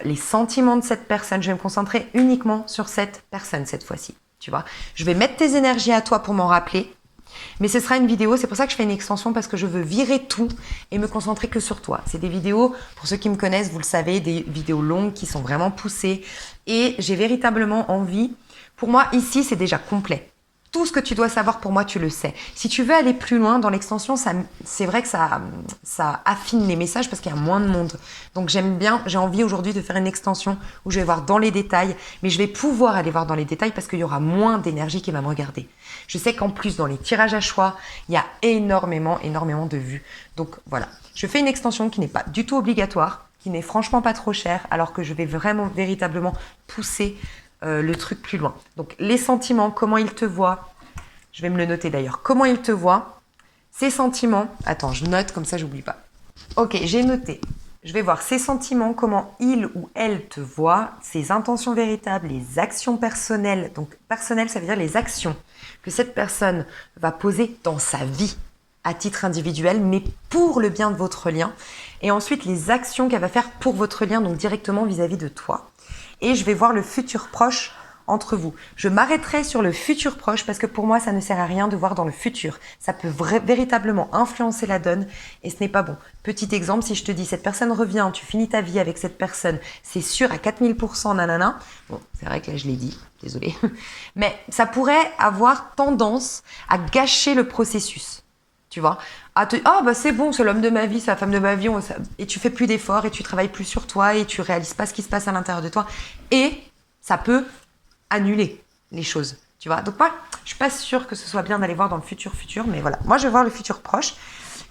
les sentiments de cette personne. Je vais me concentrer uniquement sur cette personne cette fois-ci. Tu vois, je vais mettre tes énergies à toi pour m'en rappeler. Mais ce sera une vidéo, c'est pour ça que je fais une extension, parce que je veux virer tout et me concentrer que sur toi. C'est des vidéos, pour ceux qui me connaissent, vous le savez, des vidéos longues qui sont vraiment poussées. Et j'ai véritablement envie, pour moi ici c'est déjà complet. Tout ce que tu dois savoir pour moi, tu le sais. Si tu veux aller plus loin dans l'extension, c'est vrai que ça affine les messages parce qu'il y a moins de monde. Donc j'ai envie aujourd'hui de faire une extension où je vais voir dans les détails, mais je vais pouvoir aller voir dans les détails parce qu'il y aura moins d'énergie qui va me regarder. Je sais qu'en plus, dans les tirages à choix, il y a énormément de vues. Donc voilà, je fais une extension qui n'est pas du tout obligatoire, qui n'est franchement pas trop chère, alors que je vais vraiment, véritablement pousser le truc plus loin. Donc les sentiments, comment il te voit, je vais me le noter d'ailleurs, comment il te voit, ses sentiments, attends, je note comme ça j'oublie pas. Ok, j'ai noté, je vais voir ses sentiments, comment il ou elle te voit, ses intentions véritables, les actions personnelles. Donc personnel, ça veut dire les actions que cette personne va poser dans sa vie à titre individuel, mais pour le bien de votre lien. Et ensuite les actions qu'elle va faire pour votre lien, donc directement vis-à-vis de toi. Et je vais voir le futur proche entre vous. Je m'arrêterai sur le futur proche parce que pour moi, ça ne sert à rien de voir dans le futur. Ça peut véritablement influencer la donne et ce n'est pas bon. Petit exemple, si je te dis cette personne revient, tu finis ta vie avec cette personne, c'est sûr à 4000%, nanana. Bon, c'est vrai que là, je l'ai dit, désolée. Mais ça pourrait avoir tendance à gâcher le processus. Tu vois, bah c'est bon, c'est l'homme de ma vie, c'est la femme de ma vie, et tu fais plus d'efforts et tu travailles plus sur toi et tu réalises pas ce qui se passe à l'intérieur de toi et ça peut annuler les choses, tu vois. Donc moi, je suis pas sûre que ce soit bien d'aller voir dans le futur, mais voilà. Moi, je vais voir le futur proche.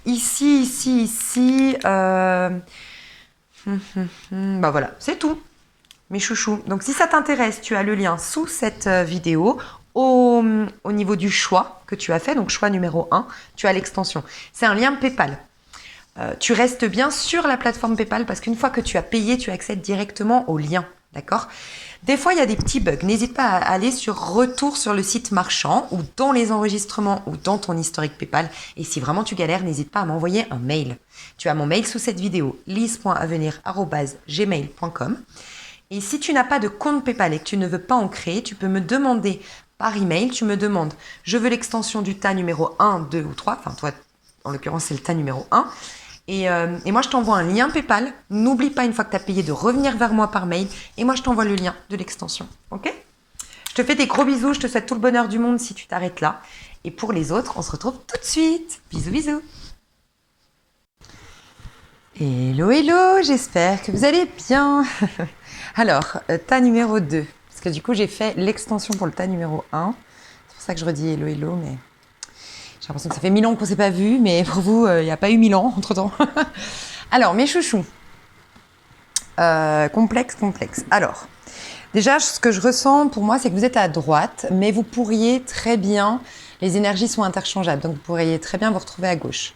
Ici, bah voilà, c'est tout, mes chouchous. Donc si ça t'intéresse, tu as le lien sous cette vidéo. Au niveau du choix que tu as fait, donc choix numéro 1, tu as l'extension. C'est un lien PayPal. Tu restes bien sur la plateforme PayPal parce qu'une fois que tu as payé, tu accèdes directement au lien. D'accord ? Des fois, il y a des petits bugs. N'hésite pas à aller sur retour sur le site marchand ou dans les enregistrements ou dans ton historique PayPal. Et si vraiment tu galères, n'hésite pas à m'envoyer un mail. Tu as mon mail sous cette vidéo, lise.avenir@gmail.com. Et si tu n'as pas de compte PayPal et que tu ne veux pas en créer, tu peux me demander par email, tu me demandes, je veux l'extension du tas numéro 1, 2 ou 3, enfin toi, en l'occurrence, c'est le tas numéro 1. Et moi, je t'envoie un lien PayPal. N'oublie pas, une fois que tu as payé, de revenir vers moi par mail. Et moi, je t'envoie le lien de l'extension. Ok ? Je te fais des gros bisous. Je te souhaite tout le bonheur du monde si tu t'arrêtes là. Et pour les autres, on se retrouve tout de suite. Bisous, bisous. Hello, hello. J'espère que vous allez bien. Alors, tas numéro 2. Parce que du coup, j'ai fait l'extension pour le tas numéro 1. C'est pour ça que je redis hello, hello, mais j'ai l'impression que ça fait 1000 ans qu'on ne s'est pas vu, mais pour vous, il n'y a pas eu 1000 ans entre-temps. Alors, mes chouchous. Complexe. Alors, déjà, ce que je ressens pour moi, c'est que vous êtes à droite, mais vous pourriez très bien, les énergies sont interchangeables, donc vous pourriez très bien vous retrouver à gauche.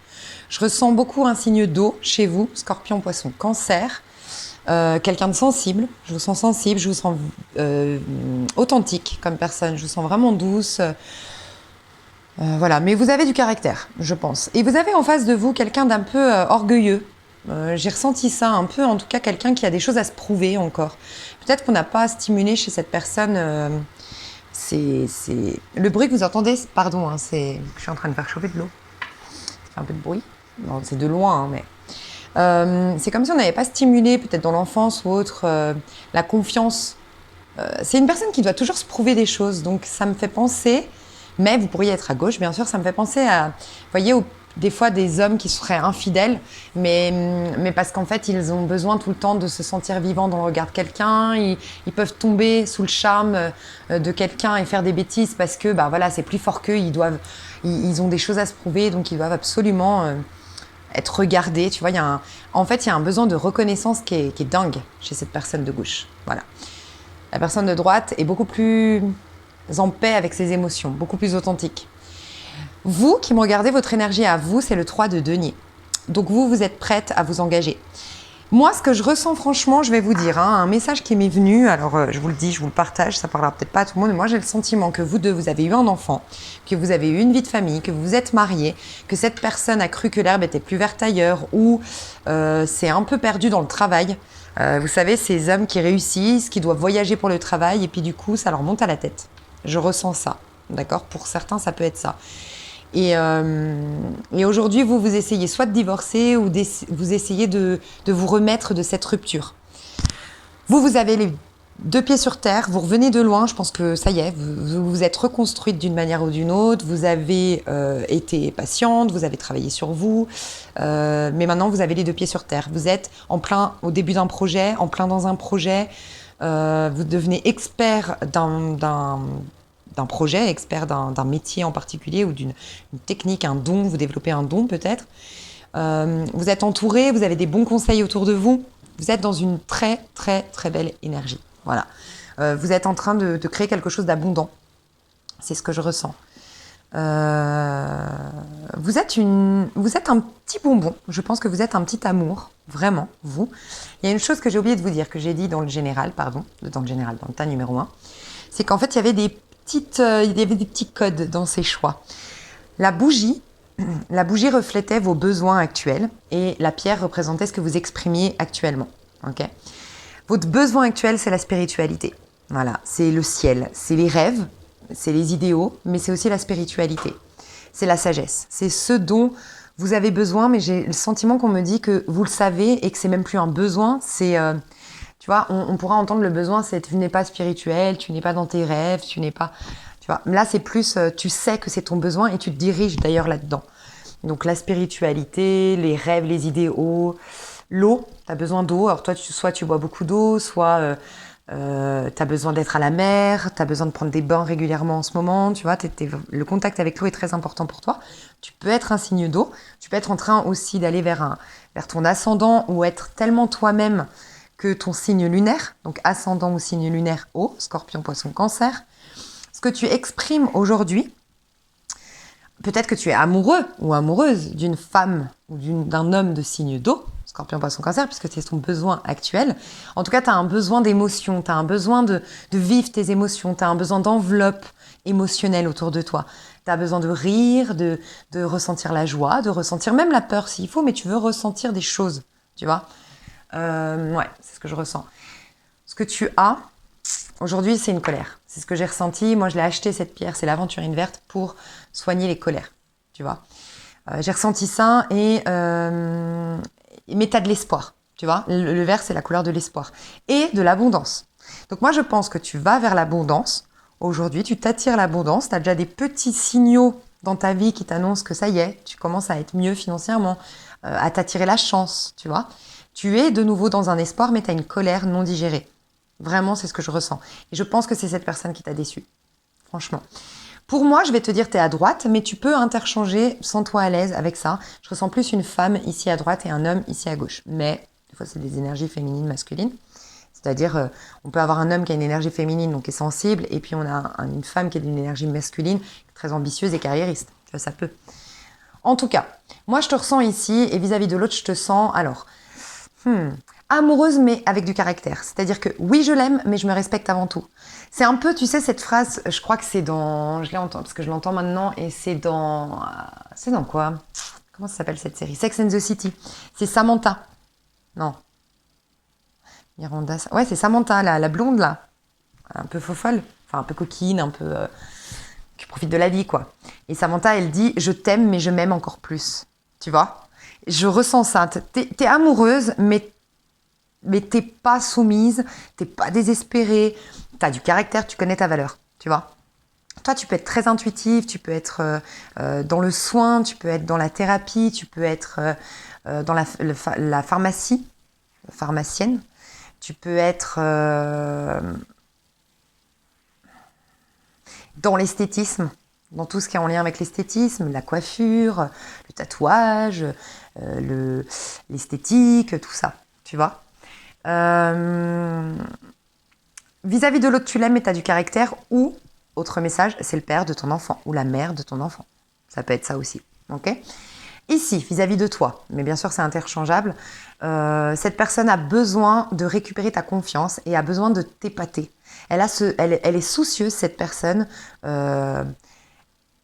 Je ressens beaucoup un signe d'eau chez vous, Scorpion, Poisson, Cancer. Quelqu'un de sensible, je vous sens sensible, je vous sens authentique comme personne, je vous sens vraiment douce. Voilà, mais vous avez du caractère, je pense. Et vous avez en face de vous quelqu'un d'un peu orgueilleux. J'ai ressenti ça un peu, en tout cas quelqu'un qui a des choses à se prouver encore. Peut-être qu'on n'a pas stimulé chez cette personne. C'est le bruit que vous entendez, pardon, hein, c'est je suis en train de faire chauffer de l'eau. Ça fait un peu de bruit. Non, c'est de loin, hein, mais c'est comme si on n'avait pas stimulé, peut-être dans l'enfance ou autre, la confiance. C'est une personne qui doit toujours se prouver des choses, donc ça me fait penser, mais vous pourriez être à gauche, bien sûr, ça me fait penser à, vous voyez, des fois des hommes qui seraient infidèles, mais parce qu'en fait, ils ont besoin tout le temps de se sentir vivants dans le regard de quelqu'un, ils peuvent tomber sous le charme de quelqu'un et faire des bêtises parce que, bah voilà, c'est plus fort qu'eux, ils ont des choses à se prouver, donc ils doivent absolument être regardés, tu vois, en fait, il y a un besoin de reconnaissance qui est dingue chez cette personne de gauche, voilà. La personne de droite est beaucoup plus en paix avec ses émotions, beaucoup plus authentique. Vous qui me regardez, votre énergie à vous, c'est le 3 de denier. Donc vous êtes prête à vous engager. Moi, ce que je ressens franchement, je vais vous dire, hein, un message qui m'est venu, alors je vous le dis, je vous le partage, ça parlera peut-être pas à tout le monde, mais moi j'ai le sentiment que vous deux, vous avez eu un enfant, que vous avez eu une vie de famille, que vous vous êtes mariés, que cette personne a cru que l'herbe était plus verte ailleurs ou c'est un peu perdu dans le travail. Vous savez, ces hommes qui réussissent, qui doivent voyager pour le travail et puis du coup, ça leur monte à la tête. Je ressens ça, d'accord? Pour certains, ça peut être ça. Et aujourd'hui, vous essayez soit de divorcer ou vous essayez de vous remettre de cette rupture. Vous avez les deux pieds sur terre, vous revenez de loin, je pense que ça y est, vous vous êtes reconstruite d'une manière ou d'une autre, vous avez été patiente, vous avez travaillé sur vous, mais maintenant vous avez les deux pieds sur terre. Vous êtes en plein au début d'un projet, en plein dans un projet, vous devenez expert d'un projet, expert d'un métier en particulier ou d'une technique, un don, vous développez un don peut-être. Vous êtes entouré, vous avez des bons conseils autour de vous. Vous êtes dans une très très très belle énergie. Voilà. Vous êtes en train de créer quelque chose d'abondant. C'est ce que je ressens. Vous êtes un petit bonbon. Je pense que vous êtes un petit amour. Vraiment, vous. Il y a une chose que j'ai oublié de vous dire, que j'ai dit dans le général, dans le tas numéro 1. C'est qu'en fait, il y avait des petits codes dans ces choix. La bougie reflétait vos besoins actuels et la pierre représentait ce que vous exprimiez actuellement. Okay. Votre besoin actuel, c'est la spiritualité. Voilà, c'est le ciel, c'est les rêves, c'est les idéaux, mais c'est aussi la spiritualité. C'est la sagesse. C'est ce dont vous avez besoin, mais j'ai le sentiment qu'on me dit que vous le savez et que c'est même plus un besoin, c'est... tu vois, on pourra entendre le besoin, c'est tu n'es pas spirituel, tu n'es pas dans tes rêves, tu n'es pas... Tu vois, là, c'est plus, tu sais que c'est ton besoin et tu te diriges d'ailleurs là-dedans. Donc, la spiritualité, les rêves, les idéaux, l'eau, tu as besoin d'eau. Alors, toi, soit tu bois beaucoup d'eau, soit tu as besoin d'être à la mer, tu as besoin de prendre des bains régulièrement en ce moment. Tu vois, le contact avec l'eau est très important pour toi. Tu peux être un signe d'eau. Tu peux être en train aussi d'aller vers ton ascendant ou être tellement toi-même que ton signe lunaire, donc ascendant ou signe lunaire eau, Scorpion, Poisson, Cancer. Ce que tu exprimes aujourd'hui, peut-être que tu es amoureux ou amoureuse d'une femme ou d'un homme de signe d'eau, Scorpion, Poisson, Cancer, puisque c'est ton besoin actuel. En tout cas, tu as un besoin d'émotion, tu as un besoin de vivre tes émotions, tu as un besoin d'enveloppe émotionnelle autour de toi. Tu as besoin de rire, de ressentir la joie, de ressentir même la peur s'il faut, mais tu veux ressentir des choses, tu vois. Ouais, c'est ce que je ressens. Ce que tu as aujourd'hui, c'est une colère. C'est ce que j'ai ressenti. Moi, je l'ai acheté, cette pierre, c'est l'aventurine verte, pour soigner les colères, tu vois. J'ai ressenti ça mais tu as de l'espoir, tu vois. Le vert, c'est la couleur de l'espoir et de l'abondance. Donc moi, je pense que tu vas vers l'abondance. Aujourd'hui, tu t'attires l'abondance. Tu as déjà des petits signaux dans ta vie qui t'annoncent que ça y est, tu commences à être mieux financièrement, à t'attirer la chance, tu vois. Tu es de nouveau dans un espoir, mais tu as une colère non digérée. Vraiment, c'est ce que je ressens. Et je pense que c'est cette personne qui t'a déçu. Franchement. Pour moi, je vais te dire, tu es à droite, mais tu peux interchanger, sens-toi à l'aise avec ça. Je ressens plus une femme ici à droite et un homme ici à gauche. Mais, des fois, c'est des énergies féminines, masculines. C'est-à-dire, on peut avoir un homme qui a une énergie féminine, donc qui est sensible, et puis on a une femme qui a une énergie masculine, très ambitieuse et carriériste. Tu vois, ça peut. En tout cas, moi, je te ressens ici, et vis-à-vis de l'autre, je te sens, alors... amoureuse, mais avec du caractère. C'est-à-dire que oui, je l'aime, mais je me respecte avant tout. C'est un peu, tu sais, cette phrase, je crois que c'est dans... Je l'entends, parce que je l'entends maintenant, et c'est dans... C'est dans quoi? Comment ça s'appelle cette série? Sex and the City. C'est Samantha. Non. Miranda... Ouais, c'est Samantha, la blonde, là. Un peu fofolle. Enfin, un peu coquine, un peu... qui profite de la vie, quoi. Et Samantha, elle dit « Je t'aime, mais je m'aime encore plus. » Tu vois? Je ressens ça. T'es amoureuse, mais t'es pas soumise, t'es pas désespérée, t'as du caractère, tu connais ta valeur, tu vois. Toi, tu peux être très intuitive, tu peux être dans le soin, tu peux être dans la thérapie, tu peux être dans la pharmacie, pharmacienne, tu peux être dans l'esthétisme, dans tout ce qui est en lien avec l'esthétisme, la coiffure, le tatouage, l'esthétique, tout ça, tu vois. Vis-à-vis de l'autre, tu l'aimes et tu as du caractère, ou, autre message, c'est le père de ton enfant ou la mère de ton enfant. Ça peut être ça aussi. Ok. Ici, vis-à-vis de toi, mais bien sûr c'est interchangeable, cette personne a besoin de récupérer ta confiance et a besoin de t'épater. Elle est soucieuse, cette personne.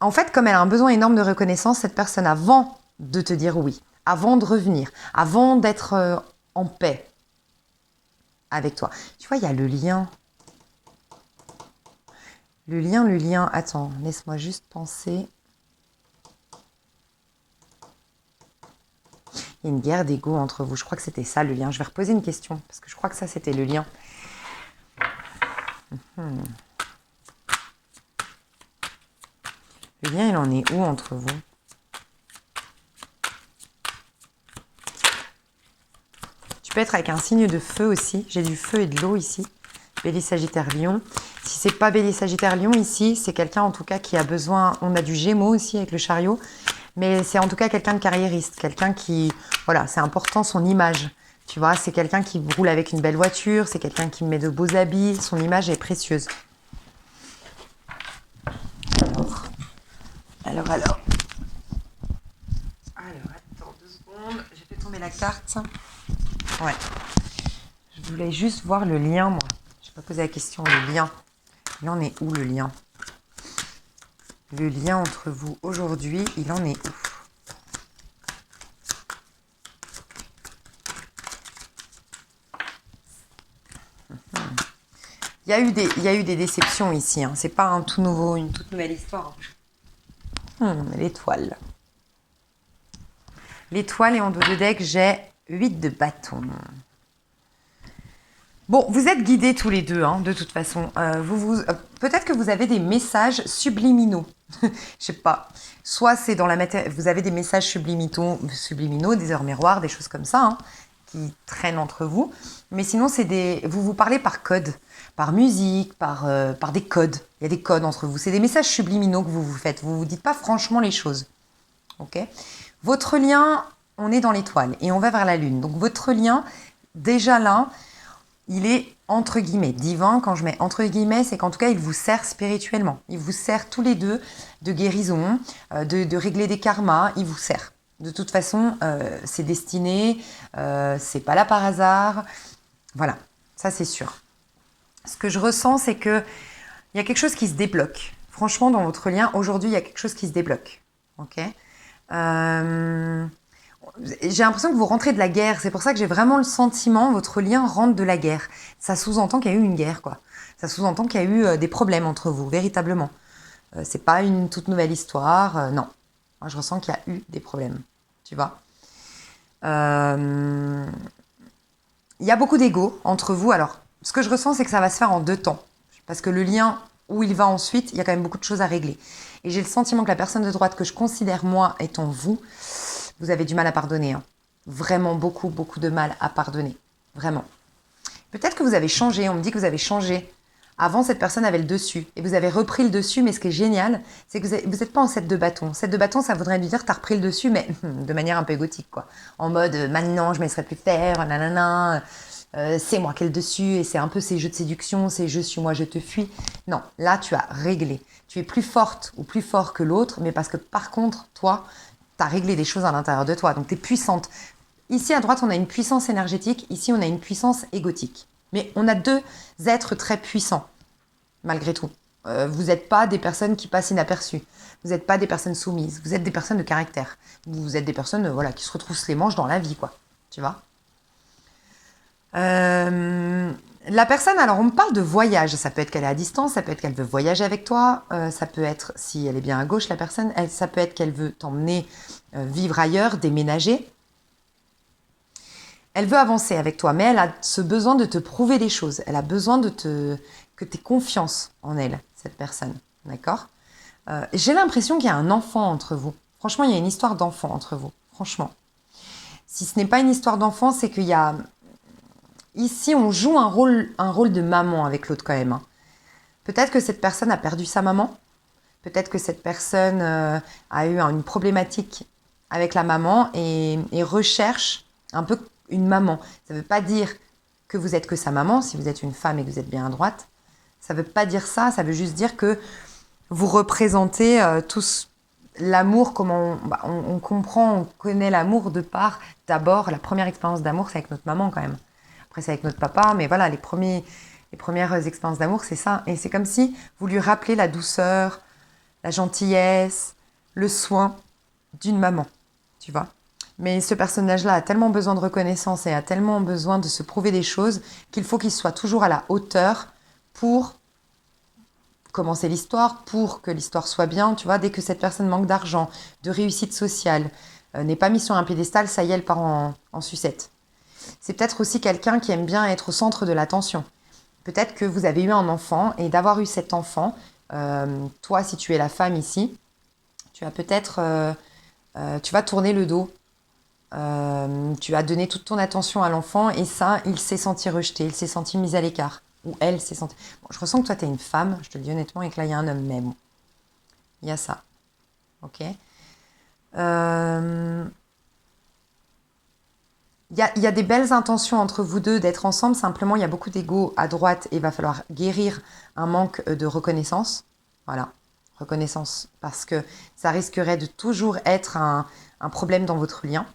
En fait, comme elle a un besoin énorme de reconnaissance, cette personne, avant de te dire oui, avant de revenir, avant d'être en paix avec toi. Tu vois, il y a le lien. Le lien. Attends, laisse-moi juste penser. Il y a une guerre d'ego entre vous. Je crois que c'était ça, le lien. Je vais reposer une question, parce que je crois que ça, c'était le lien. Le lien, il en est où entre vous? Tu peux être avec un signe de feu aussi. J'ai du feu et de l'eau ici. Bélier, Sagittaire, Lion. Si c'est pas Bélier, Sagittaire, Lion ici, c'est quelqu'un en tout cas qui a besoin... On a du Gémeaux aussi avec le chariot. Mais c'est en tout cas quelqu'un de carriériste. Quelqu'un qui... Voilà, c'est important son image. Tu vois, c'est quelqu'un qui roule avec une belle voiture. C'est quelqu'un qui met de beaux habits. Son image est précieuse. Alors, attends 2 secondes. J'ai fait tomber la carte. Ouais. Je voulais juste voir le lien, moi. Je n'ai pas posé la question, le lien. Il en est où, le lien? Le lien entre vous aujourd'hui, il en est où? Il y a eu des déceptions ici. Hein. C'est pas un tout nouveau, une toute nouvelle histoire. L'étoile. L'étoile, et en dos de deck, j'ai 8 de bâton. Bon, vous êtes guidés tous les deux, hein, de toute façon. Peut-être que vous avez des messages subliminaux. Je sais pas. Soit c'est dans la matière, vous avez des messages subliminaux, des heures miroirs, des choses comme ça, hein, qui traînent entre vous. Mais sinon, vous vous parlez par code, par musique, par des codes. Il y a des codes entre vous. C'est des messages subliminaux que vous vous faites. Vous vous dites pas franchement les choses. Ok. Votre lien, on est dans l'étoile et on va vers la lune. Donc votre lien, déjà là, il est entre guillemets divin. Quand je mets entre guillemets, c'est qu'en tout cas, il vous sert spirituellement. Il vous sert tous les deux de guérison, de régler des karmas. Il vous sert. De toute façon, c'est destiné, c'est pas là par hasard. Voilà, ça c'est sûr. Ce que je ressens, c'est que il y a quelque chose qui se débloque. Franchement, dans votre lien, aujourd'hui, il y a quelque chose qui se débloque. Ok. J'ai l'impression que vous rentrez de la guerre. C'est pour ça que j'ai vraiment le sentiment, votre lien rentre de la guerre. Ça sous-entend qu'il y a eu une guerre, quoi. Ça sous-entend qu'il y a eu des problèmes entre vous, véritablement. C'est pas une toute nouvelle histoire, non. Moi, je ressens qu'il y a eu des problèmes, tu vois. Il y a beaucoup d'ego entre vous. Alors, ce que je ressens, c'est que ça va se faire en 2 temps. Parce que le lien où il va ensuite, il y a quand même beaucoup de choses à régler. Et j'ai le sentiment que la personne de droite que je considère, moi, étant vous, vous avez du mal à pardonner. Hein. Vraiment beaucoup, beaucoup de mal à pardonner. Vraiment. Peut-être que vous avez changé. On me dit que vous avez changé. Avant, cette personne avait le dessus. Et vous avez repris le dessus. Mais ce qui est génial, c'est que vous n'êtes pas en 7 de bâton. 7 de bâton, ça voudrait dire que tu as repris le dessus, mais de manière un peu égotique, quoi. En mode, maintenant, je ne me laisserai plus faire, nanana. C'est moi qui ai le dessus. Et c'est un peu ces jeux de séduction, ces je suis moi, je te fuis. Non, là, tu as réglé. Tu es plus forte ou plus fort que l'autre, mais parce que par contre, toi, tu as réglé des choses à l'intérieur de toi. Donc, tu es puissante. Ici, à droite, on a une puissance énergétique. Ici, on a une puissance égotique. Mais on a deux êtres très puissants, malgré tout. Vous n'êtes pas des personnes qui passent inaperçues. Vous n'êtes pas des personnes soumises. Vous êtes des personnes de caractère. Vous êtes des personnes voilà, qui se retroussent les manches dans la vie, quoi. Tu vois. La personne, alors on me parle de voyage. Ça peut être qu'elle est à distance, ça peut être qu'elle veut voyager avec toi. Ça peut être, si elle est bien à gauche, la personne, ça peut être qu'elle veut t'emmener vivre ailleurs, déménager. Elle veut avancer avec toi, mais elle a ce besoin de te prouver des choses. Elle a besoin que tu aies confiance en elle, cette personne. D'accord. J'ai l'impression qu'il y a un enfant entre vous. Franchement, il y a une histoire d'enfant entre vous. Franchement. Si ce n'est pas une histoire d'enfant, c'est qu'il y a... Ici, on joue un rôle de maman avec l'autre quand même. Hein. Peut-être que cette personne a perdu sa maman. Peut-être que cette personne a eu une problématique avec la maman et recherche un peu une maman. Ça ne veut pas dire que vous êtes que sa maman, si vous êtes une femme et que vous êtes bien à droite. Ça ne veut pas dire ça, ça veut juste dire que vous représentez tous l'amour, comme on comprend, on connaît l'amour de part. D'abord, la première expérience d'amour, c'est avec notre maman quand même. Après, c'est avec notre papa, mais voilà, les premières expériences d'amour, c'est ça. Et c'est comme si vous lui rappelez la douceur, la gentillesse, le soin d'une maman, tu vois. Mais ce personnage-là a tellement besoin de reconnaissance et a tellement besoin de se prouver des choses qu'il faut qu'il soit toujours à la hauteur pour commencer l'histoire, pour que l'histoire soit bien. Tu vois, dès que cette personne manque d'argent, de réussite sociale, n'est pas mis sur un piédestal, ça y est, elle part en sucette. C'est peut-être aussi quelqu'un qui aime bien être au centre de l'attention. Peut-être que vous avez eu un enfant et d'avoir eu cet enfant, toi, si tu es la femme ici, tu vas peut-être... tu vas tourner le dos. Tu as donné toute ton attention à l'enfant et ça, il s'est senti rejeté, il s'est senti mis à l'écart. Ou elle s'est sentie... Bon, je ressens que toi, tu es une femme, je te le dis honnêtement, et que là, il y a un homme même. Il y a ça. Ok. Il y a des belles intentions entre vous deux d'être ensemble. Simplement, il y a beaucoup d'ego à droite et il va falloir guérir un manque de reconnaissance. Voilà. Reconnaissance. Parce que ça risquerait de toujours être un problème dans votre lien.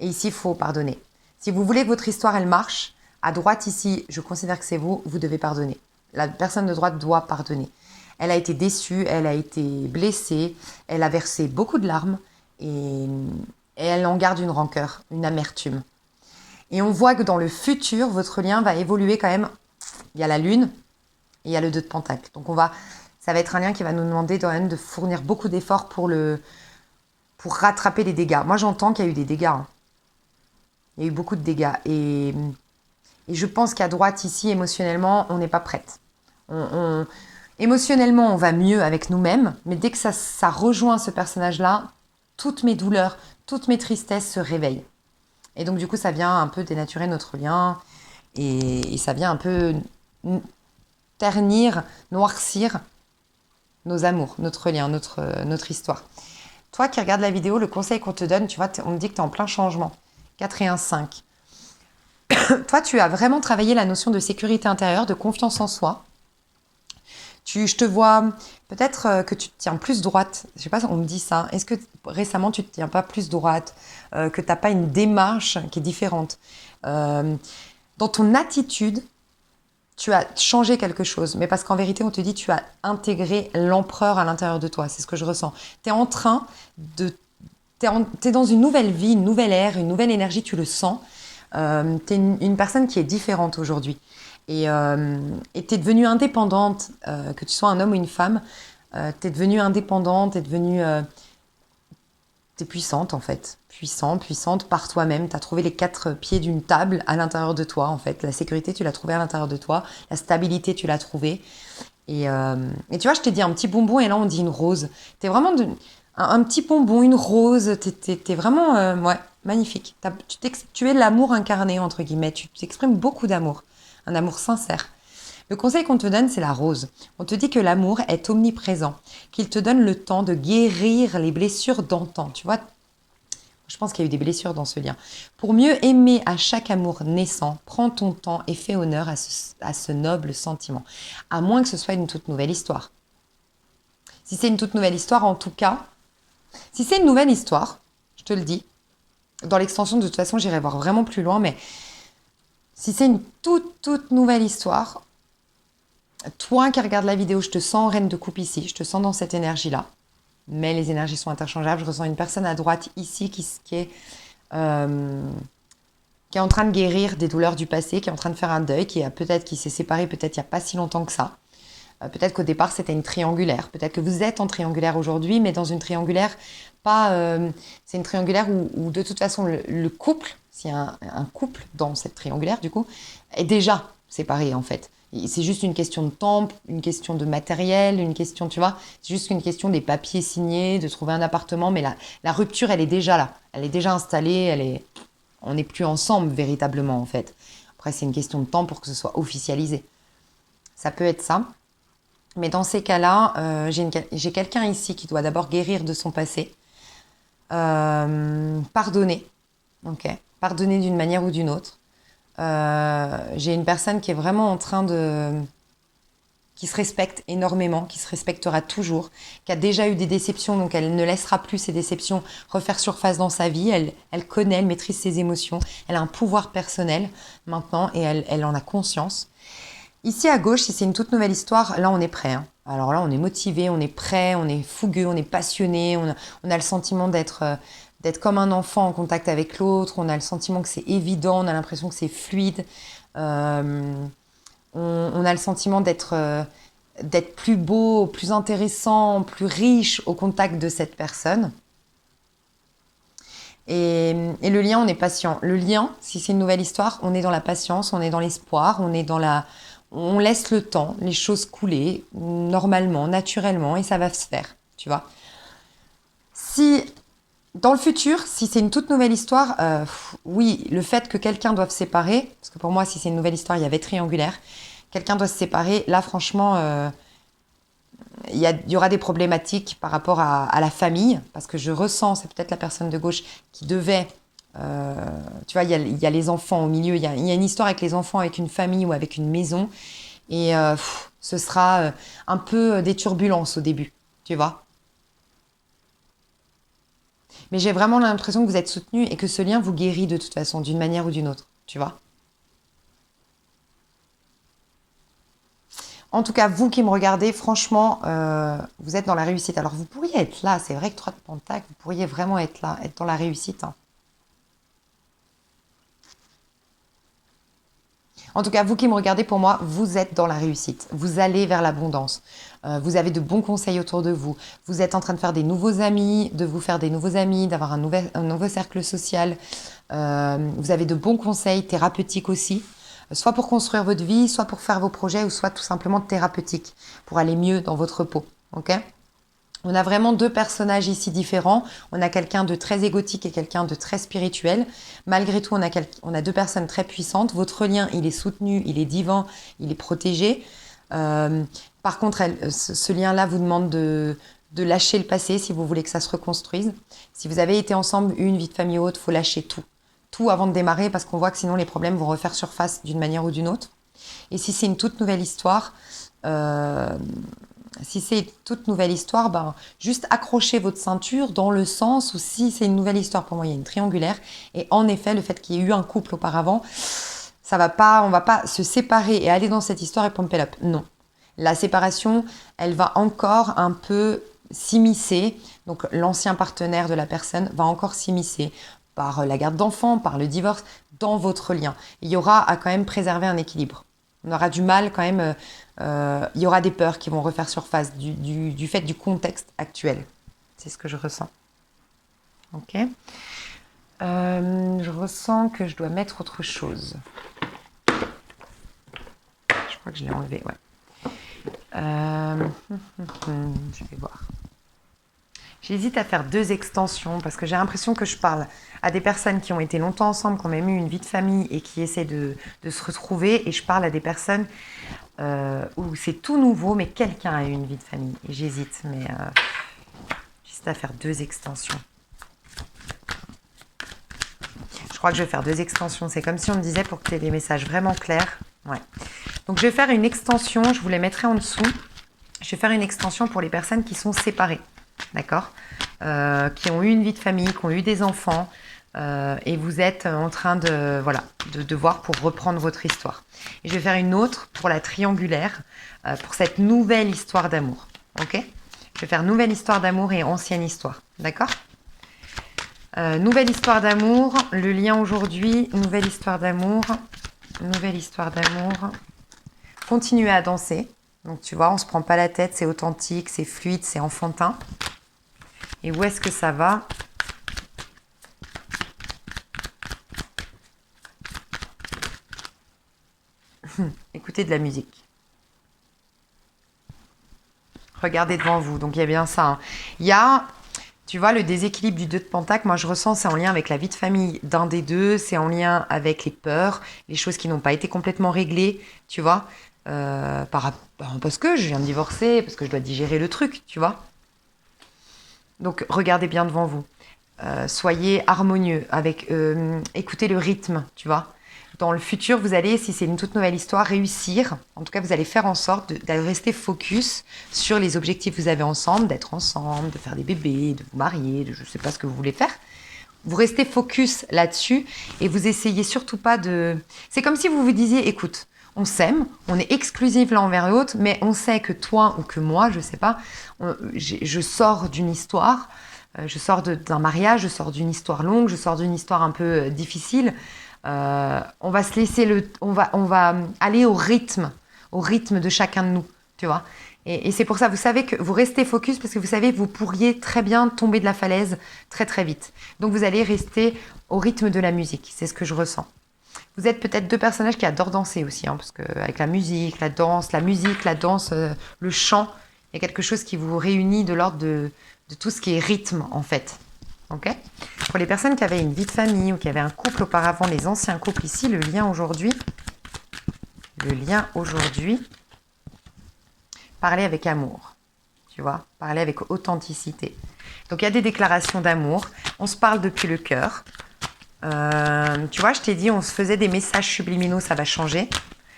Et ici, il faut pardonner. Si vous voulez que votre histoire, elle marche, à droite ici, je considère que c'est vous, vous devez pardonner. La personne de droite doit pardonner. Elle a été déçue, elle a été blessée, elle a versé beaucoup de larmes et elle en garde une rancœur, une amertume. Et on voit que dans le futur, votre lien va évoluer quand même. Il y a la lune et il y a le 2 de Pentacle. Donc ça va être un lien qui va nous demander quand même de fournir beaucoup d'efforts pour rattraper les dégâts. Moi, j'entends qu'il y a eu des dégâts. Hein. Il y a eu beaucoup de dégâts. Et je pense qu'à droite, ici, émotionnellement, on n'est pas prête. Émotionnellement, on va mieux avec nous-mêmes, mais dès que ça rejoint ce personnage-là, toutes mes douleurs, toutes mes tristesses se réveillent. Et donc, du coup, ça vient un peu dénaturer notre lien et ça vient un peu ternir, noircir nos amours, notre lien, notre histoire. Toi qui regardes la vidéo, le conseil qu'on te donne, tu vois, on me dit que tu es en plein changement. 4 et 1, 5. Toi, tu as vraiment travaillé la notion de sécurité intérieure, de confiance en soi. Je te vois, peut-être que tu te tiens plus droite. Je sais pas, on me dit ça. Est-ce que récemment, tu ne te tiens pas plus droite, que tu n'as pas une démarche qui est différente dans ton attitude, tu as changé quelque chose. Mais parce qu'en vérité, on te dit tu as intégré l'empereur à l'intérieur de toi. C'est ce que je ressens. Tu es en train de... T'es dans une nouvelle vie, une nouvelle ère, une nouvelle énergie, tu le sens. T'es une personne qui est différente aujourd'hui. Et t'es devenue indépendante, que tu sois un homme ou une femme. T'es devenue indépendante, t'es puissante en fait. Puissante par toi-même. T'as trouvé les 4 pieds d'une table à l'intérieur de toi en fait. La sécurité, tu l'as trouvée à l'intérieur de toi. La stabilité, tu l'as trouvée. Et tu vois, je t'ai dit un petit bonbon et là, on dit une rose. T'es vraiment... Un petit bonbon, une rose, t'es vraiment ouais, magnifique. Tu es l'amour incarné, entre guillemets. Tu t'exprimes beaucoup d'amour, un amour sincère. Le conseil qu'on te donne, c'est la rose. On te dit que l'amour est omniprésent, qu'il te donne le temps de guérir les blessures d'antan. Tu vois, je pense qu'il y a eu des blessures dans ce lien. Pour mieux aimer à chaque amour naissant, prends ton temps et fais honneur à ce noble sentiment. À moins que ce soit une toute nouvelle histoire. Si c'est une toute nouvelle histoire, en tout cas... Si c'est une nouvelle histoire, je te le dis, Dans l'extension, de toute façon, j'irai voir vraiment plus loin, mais si c'est une toute nouvelle histoire, toi qui regardes la vidéo, je te sens en reine de coupe ici, je te sens dans cette énergie-là, mais les énergies sont interchangeables. Je ressens une personne à droite ici qui est en train de guérir des douleurs du passé, qui est en train de faire un deuil, qui s'est séparé peut-être il n'y a pas si longtemps que ça. Peut-être qu'au départ, c'était une triangulaire. Peut-être que vous êtes en triangulaire aujourd'hui, mais dans une triangulaire, c'est une triangulaire où de toute façon, le couple, s'il y a un couple dans cette triangulaire, du coup, est déjà séparé, en fait. C'est juste une question de temps, une question de matériel, une question, tu vois, c'est juste une question des papiers signés, de trouver un appartement, mais la rupture, elle est déjà là. Elle est déjà installée, on n'est plus ensemble véritablement, en fait. Après, c'est une question de temps pour que ce soit officialisé. Ça peut être ça. Mais dans ces cas-là, j'ai quelqu'un ici qui doit d'abord guérir de son passé, pardonner, ok, pardonner d'une manière ou d'une autre. J'ai une personne qui est vraiment en train qui se respecte énormément, qui se respectera toujours, qui a déjà eu des déceptions, donc elle ne laissera plus ces déceptions refaire surface dans sa vie. Elle connaît, elle maîtrise ses émotions, elle a un pouvoir personnel maintenant et elle en a conscience. Ici à gauche, si c'est une toute nouvelle histoire, là on est prêt. Hein. Alors là on est motivé, on est prêt, on est fougueux, on est passionné, on a le sentiment d'être comme un enfant en contact avec l'autre, on a le sentiment que c'est évident, on a l'impression que c'est fluide, on a le sentiment d'être plus beau, plus intéressant, plus riche au contact de cette personne. Et le lien, on est patient. Le lien, si c'est une nouvelle histoire, on est dans la patience, on est dans l'espoir, on laisse le temps, les choses couler normalement, naturellement, et ça va se faire, tu vois. Si, dans le futur, si c'est une toute nouvelle histoire, oui, le fait que quelqu'un doive se séparer, parce que pour moi, si c'est une nouvelle histoire, il y avait triangulaire, quelqu'un doit se séparer, là, franchement, il y aura des problématiques par rapport à la famille, parce que je ressens, c'est peut-être la personne de gauche qui devait... tu vois, il y a les enfants au milieu, il y a une histoire avec les enfants, avec une famille ou avec une maison, et ce sera un peu des turbulences au début, tu vois. Mais j'ai vraiment l'impression que vous êtes soutenu et que ce lien vous guérit de toute façon, d'une manière ou d'une autre, tu vois. En tout cas, vous qui me regardez, franchement, vous êtes dans la réussite. Alors, vous pourriez être là, c'est vrai que 3 de Pentacle, vous pourriez vraiment être là, être dans la réussite. Hein. En tout cas, vous qui me regardez, pour moi, vous êtes dans la réussite. Vous allez vers l'abondance. Vous avez de bons conseils autour de vous. Vous êtes en train de faire des nouveaux amis, de vous faire des nouveaux amis, d'avoir un nouveau cercle social. Vous avez de bons conseils thérapeutiques aussi. Soit pour construire votre vie, soit pour faire vos projets, ou soit tout simplement thérapeutique, pour aller mieux dans votre peau. Ok ? On a vraiment 2 personnages ici différents. On a quelqu'un de très égotique et quelqu'un de très spirituel. Malgré tout, on a 2 personnes très puissantes. Votre lien, il est soutenu, il est divin, il est protégé. Par contre, ce lien-là vous demande de lâcher le passé si vous voulez que ça se reconstruise. Si vous avez été ensemble, une vie de famille ou autre, il faut lâcher tout. Tout avant de démarrer parce qu'on voit que sinon les problèmes vont refaire surface d'une manière ou d'une autre. Et si c'est une toute nouvelle histoire, ben, juste accrochez votre ceinture dans le sens où si c'est une nouvelle histoire, pour moi il y a une triangulaire. Et en effet, le fait qu'il y ait eu un couple auparavant, on va pas se séparer et aller dans cette histoire et pump it up. Non. La séparation, elle va encore un peu s'immiscer. Donc l'ancien partenaire de la personne va encore s'immiscer par la garde d'enfants, par le divorce, dans votre lien. Il y aura à quand même préserver un équilibre. On aura du mal quand même, il y aura des peurs qui vont refaire surface du fait du contexte actuel. C'est ce que je ressens. Ok. Je ressens que je dois mettre autre chose. Je crois que je l'ai enlevé, ouais. Je vais voir. J'hésite à faire 2 extensions parce que j'ai l'impression que je parle à des personnes qui ont été longtemps ensemble, qui ont même eu une vie de famille et qui essaient de se retrouver. Et je parle à des personnes où c'est tout nouveau, mais quelqu'un a eu une vie de famille. Et j'hésite, mais j'hésite à faire 2 extensions. Je crois que je vais faire 2 extensions. C'est comme si on me disait pour que tu aies des messages vraiment clairs. Ouais. Donc je vais faire une extension, je vous les mettrai en dessous. Je vais faire une extension pour les personnes qui sont séparées. D'accord, qui ont eu une vie de famille, qui ont eu des enfants, et vous êtes en train de, voilà, de voir pour reprendre votre histoire. Et je vais faire une autre pour la triangulaire, pour cette nouvelle histoire d'amour. Ok ? Je vais faire nouvelle histoire d'amour et ancienne histoire. D'accord ? Nouvelle histoire d'amour, le lien aujourd'hui, nouvelle histoire d'amour, nouvelle histoire d'amour. Continuez à danser. Donc tu vois, on ne se prend pas la tête, c'est authentique, c'est fluide, c'est enfantin. Et où est-ce que ça va ? Écoutez de la musique. Regardez devant vous. Donc il y a bien ça. Hein. Il y a, tu vois, le déséquilibre du 2 de Pentacle. Moi, je ressens, c'est en lien avec la vie de famille d'un des deux. C'est en lien avec les peurs, les choses qui n'ont pas été complètement réglées. Tu vois, parce que je viens de divorcer, parce que je dois digérer le truc. Tu vois. Donc regardez bien devant vous. Soyez harmonieux avec, écoutez le rythme. Tu vois. Dans le futur, vous allez, si c'est une toute nouvelle histoire, réussir. En tout cas, vous allez faire en sorte de rester focus sur les objectifs que vous avez ensemble, d'être ensemble, de faire des bébés, de vous marier, je ne sais pas ce que vous voulez faire. Vous restez focus là-dessus et vous essayez surtout pas de... C'est comme si vous vous disiez, écoute, on s'aime, on est exclusif l'un envers l'autre, mais on sait que toi ou que moi, je ne sais pas, je sors d'une histoire, je sors d'un mariage, je sors d'une histoire longue, je sors d'une histoire un peu difficile. On va se laisser on va aller au rythme de chacun de nous, tu vois. Et c'est pour ça, vous savez que vous restez focus parce que vous savez que vous pourriez très bien tomber de la falaise très très vite. Donc vous allez rester au rythme de la musique, c'est ce que je ressens. Vous êtes peut-être deux personnages qui adorent danser aussi, hein, parce que avec la musique, la danse, le chant, il y a quelque chose qui vous réunit de l'ordre de tout ce qui est rythme en fait. Ok ? Pour les personnes qui avaient une vie de famille ou qui avaient un couple auparavant, les anciens couples ici, le lien aujourd'hui, parler avec amour, tu vois, parler avec authenticité. Donc il y a des déclarations d'amour, on se parle depuis le cœur. Tu vois, je t'ai dit, on se faisait des messages subliminaux, ça va changer.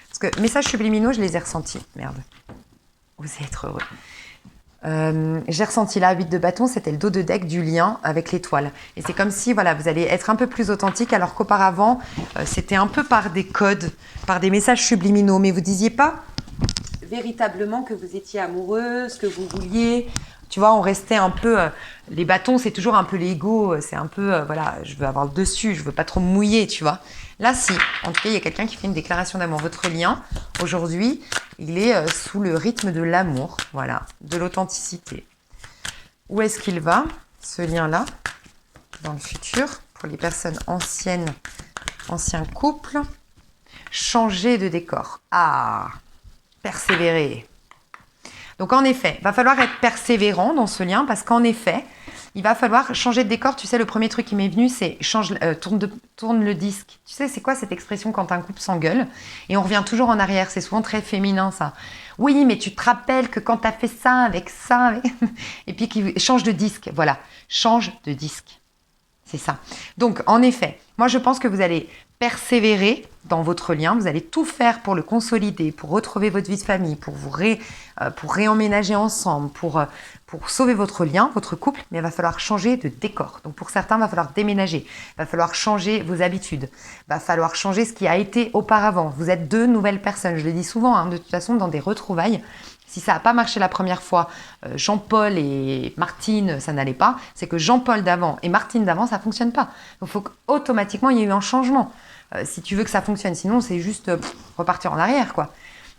Parce que messages subliminaux, je les ai ressentis. Merde. Osez être heureux. J'ai ressenti là 8 de bâton, c'était le dos de deck du lien avec l'étoile. Et c'est comme si voilà, vous allez être un peu plus authentique alors qu'auparavant, c'était un peu par des codes, par des messages subliminaux. Mais vous disiez pas véritablement que vous étiez amoureuse, que vous vouliez. Tu vois, on restait un peu... les bâtons, c'est toujours un peu l'ego. C'est un peu, voilà, je veux avoir le dessus, je veux pas trop me mouiller, tu vois. Là, si. En tout cas, il y a quelqu'un qui fait une déclaration d'amour. Votre lien, aujourd'hui, il est sous le rythme de l'amour, voilà, de l'authenticité. Où est-ce qu'il va, ce lien-là, dans le futur, pour les personnes anciennes, anciens couples? Changer de décor. Ah, persévérer. Donc, en effet, il va falloir être persévérant dans ce lien parce qu'en effet, il va falloir changer de décor. Tu sais, le premier truc qui m'est venu, c'est tourne le disque. Tu sais, c'est quoi cette expression quand un couple s'engueule et on revient toujours en arrière? C'est souvent très féminin, ça. Oui, mais tu te rappelles que quand tu as fait ça avec ça... Et puis, change de disque. Voilà, change de disque. C'est ça. Donc, en effet, moi, je pense que vous allez persévérer dans votre lien. Vous allez tout faire pour le consolider, pour retrouver votre vie de famille, pour pour réemménager ensemble, pour sauver votre lien, votre couple. Mais il va falloir changer de décor. Donc, pour certains, il va falloir déménager. Il va falloir changer vos habitudes. Il va falloir changer ce qui a été auparavant. Vous êtes deux nouvelles personnes. Je le dis souvent, hein, de toute façon, dans des retrouvailles. Si ça n'a pas marché la première fois, Jean-Paul et Martine, ça n'allait pas. C'est que Jean-Paul d'avant et Martine d'avant, ça ne fonctionne pas. Donc, il faut qu'automatiquement, il y ait eu un changement. Si tu veux que ça fonctionne. Sinon, c'est juste repartir en arrière, quoi.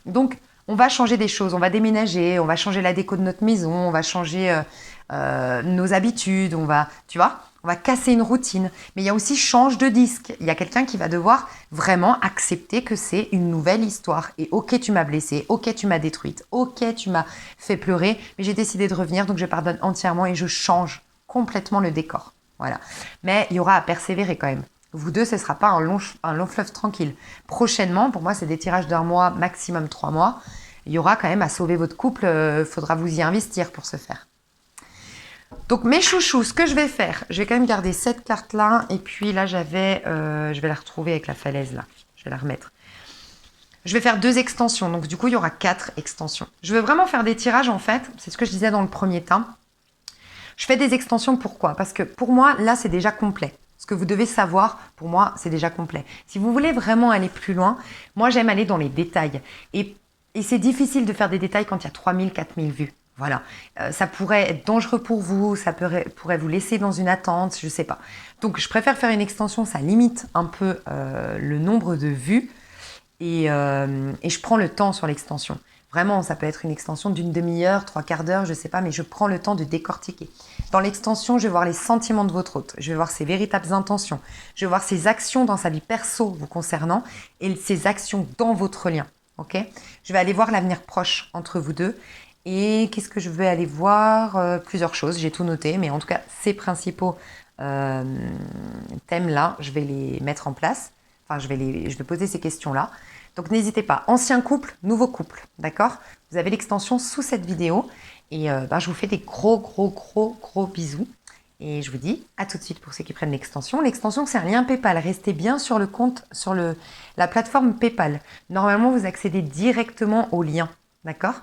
Donc, on va changer des choses. On va déménager. On va changer la déco de notre maison. On va changer nos habitudes. Tu vois, on va casser une routine. Mais il y a aussi change de disque. Il y a quelqu'un qui va devoir vraiment accepter que c'est une nouvelle histoire. Et ok, tu m'as blessée. Ok, tu m'as détruite. Ok, tu m'as fait pleurer. Mais j'ai décidé de revenir. Donc, je pardonne entièrement et je change complètement le décor. Voilà. Mais il y aura à persévérer quand même. Vous deux, ce ne sera pas un long fleuve tranquille. Prochainement, pour moi, c'est des tirages d'un mois, maximum 3 mois. Il y aura quand même à sauver votre couple. Il faudra vous y investir pour ce faire. Donc, mes chouchous, ce que je vais faire, je vais quand même garder cette carte-là. Et puis là, je vais la retrouver avec la falaise, là. Je vais la remettre. Je vais faire 2 extensions. Donc, du coup, il y aura 4 extensions. Je veux vraiment faire des tirages, en fait. C'est ce que je disais dans le premier temps. Je fais des extensions, pourquoi? Parce que pour moi, là, c'est déjà complet. Ce que vous devez savoir, pour moi, c'est déjà complet. Si vous voulez vraiment aller plus loin, moi, j'aime aller dans les détails. Et c'est difficile de faire des détails quand il y a 3000, 4000 vues. Voilà. Ça pourrait être dangereux pour vous, ça pourrait vous laisser dans une attente, je ne sais pas. Donc, je préfère faire une extension, ça limite un peu le nombre de vues et je prends le temps sur l'extension. Vraiment, ça peut être une extension d'une demi-heure, 3/4 d'heure, je ne sais pas, mais je prends le temps de décortiquer. Dans l'extension, je vais voir les sentiments de votre hôte, je vais voir ses véritables intentions, je vais voir ses actions dans sa vie perso vous concernant et ses actions dans votre lien. Ok ? Je vais aller voir l'avenir proche entre vous deux. Et qu'est-ce que je vais aller voir Plusieurs choses, j'ai tout noté, mais en tout cas, ces principaux thèmes-là, je vais les mettre en place. Enfin, je vais poser ces questions-là. Donc, n'hésitez pas. Ancien couple, nouveau couple, d'accord ? Vous avez l'extension sous cette vidéo. Et je vous fais des gros bisous. Et je vous dis à tout de suite pour ceux qui prennent l'extension. L'extension, c'est un lien PayPal. Restez bien sur le compte, sur la plateforme PayPal. Normalement, vous accédez directement au lien, d'accord ?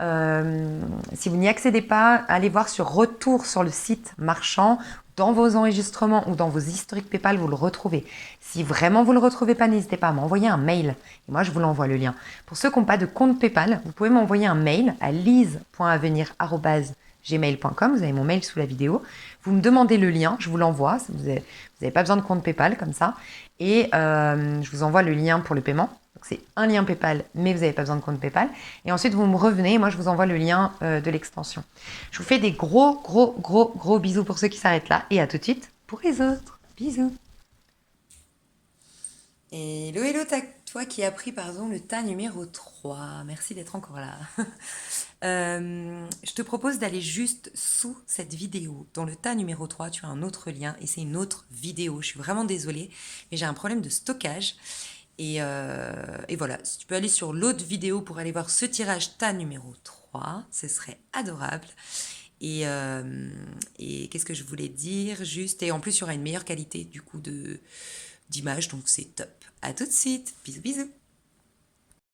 Si vous n'y accédez pas, allez voir sur retour sur le site marchand, dans vos enregistrements ou dans vos historiques PayPal, vous le retrouvez. Si vraiment vous ne le retrouvez pas, n'hésitez pas à m'envoyer un mail et moi je vous l'envoie le lien. Pour ceux qui n'ont pas de compte PayPal, vous pouvez m'envoyer un mail à lise.avenir@gmail.com. Vous avez mon mail sous la vidéo. Vous me demandez le lien, je vous l'envoie. Vous n'avez pas besoin de compte PayPal comme ça. Et je vous envoie le lien pour le paiement. Donc c'est un lien PayPal, mais vous n'avez pas besoin de compte PayPal. Et ensuite, vous me revenez et moi, je vous envoie le lien de l'extension. Je vous fais des gros bisous pour ceux qui s'arrêtent là. Et à tout de suite pour les autres. Bisous. Hello, toi qui as pris le tas numéro 3. Merci d'être encore là. Je te propose d'aller juste sous cette vidéo. Dans le tas numéro 3, tu as un autre lien et c'est une autre vidéo. Je suis vraiment désolée, mais j'ai un problème de stockage. Et voilà, si tu peux aller sur l'autre vidéo pour aller voir ce tirage tas numéro 3, ce serait adorable. Et qu'est-ce que je voulais dire juste, et en plus, il y aura une meilleure qualité du coup d'image, donc c'est top. À tout de suite, bisous.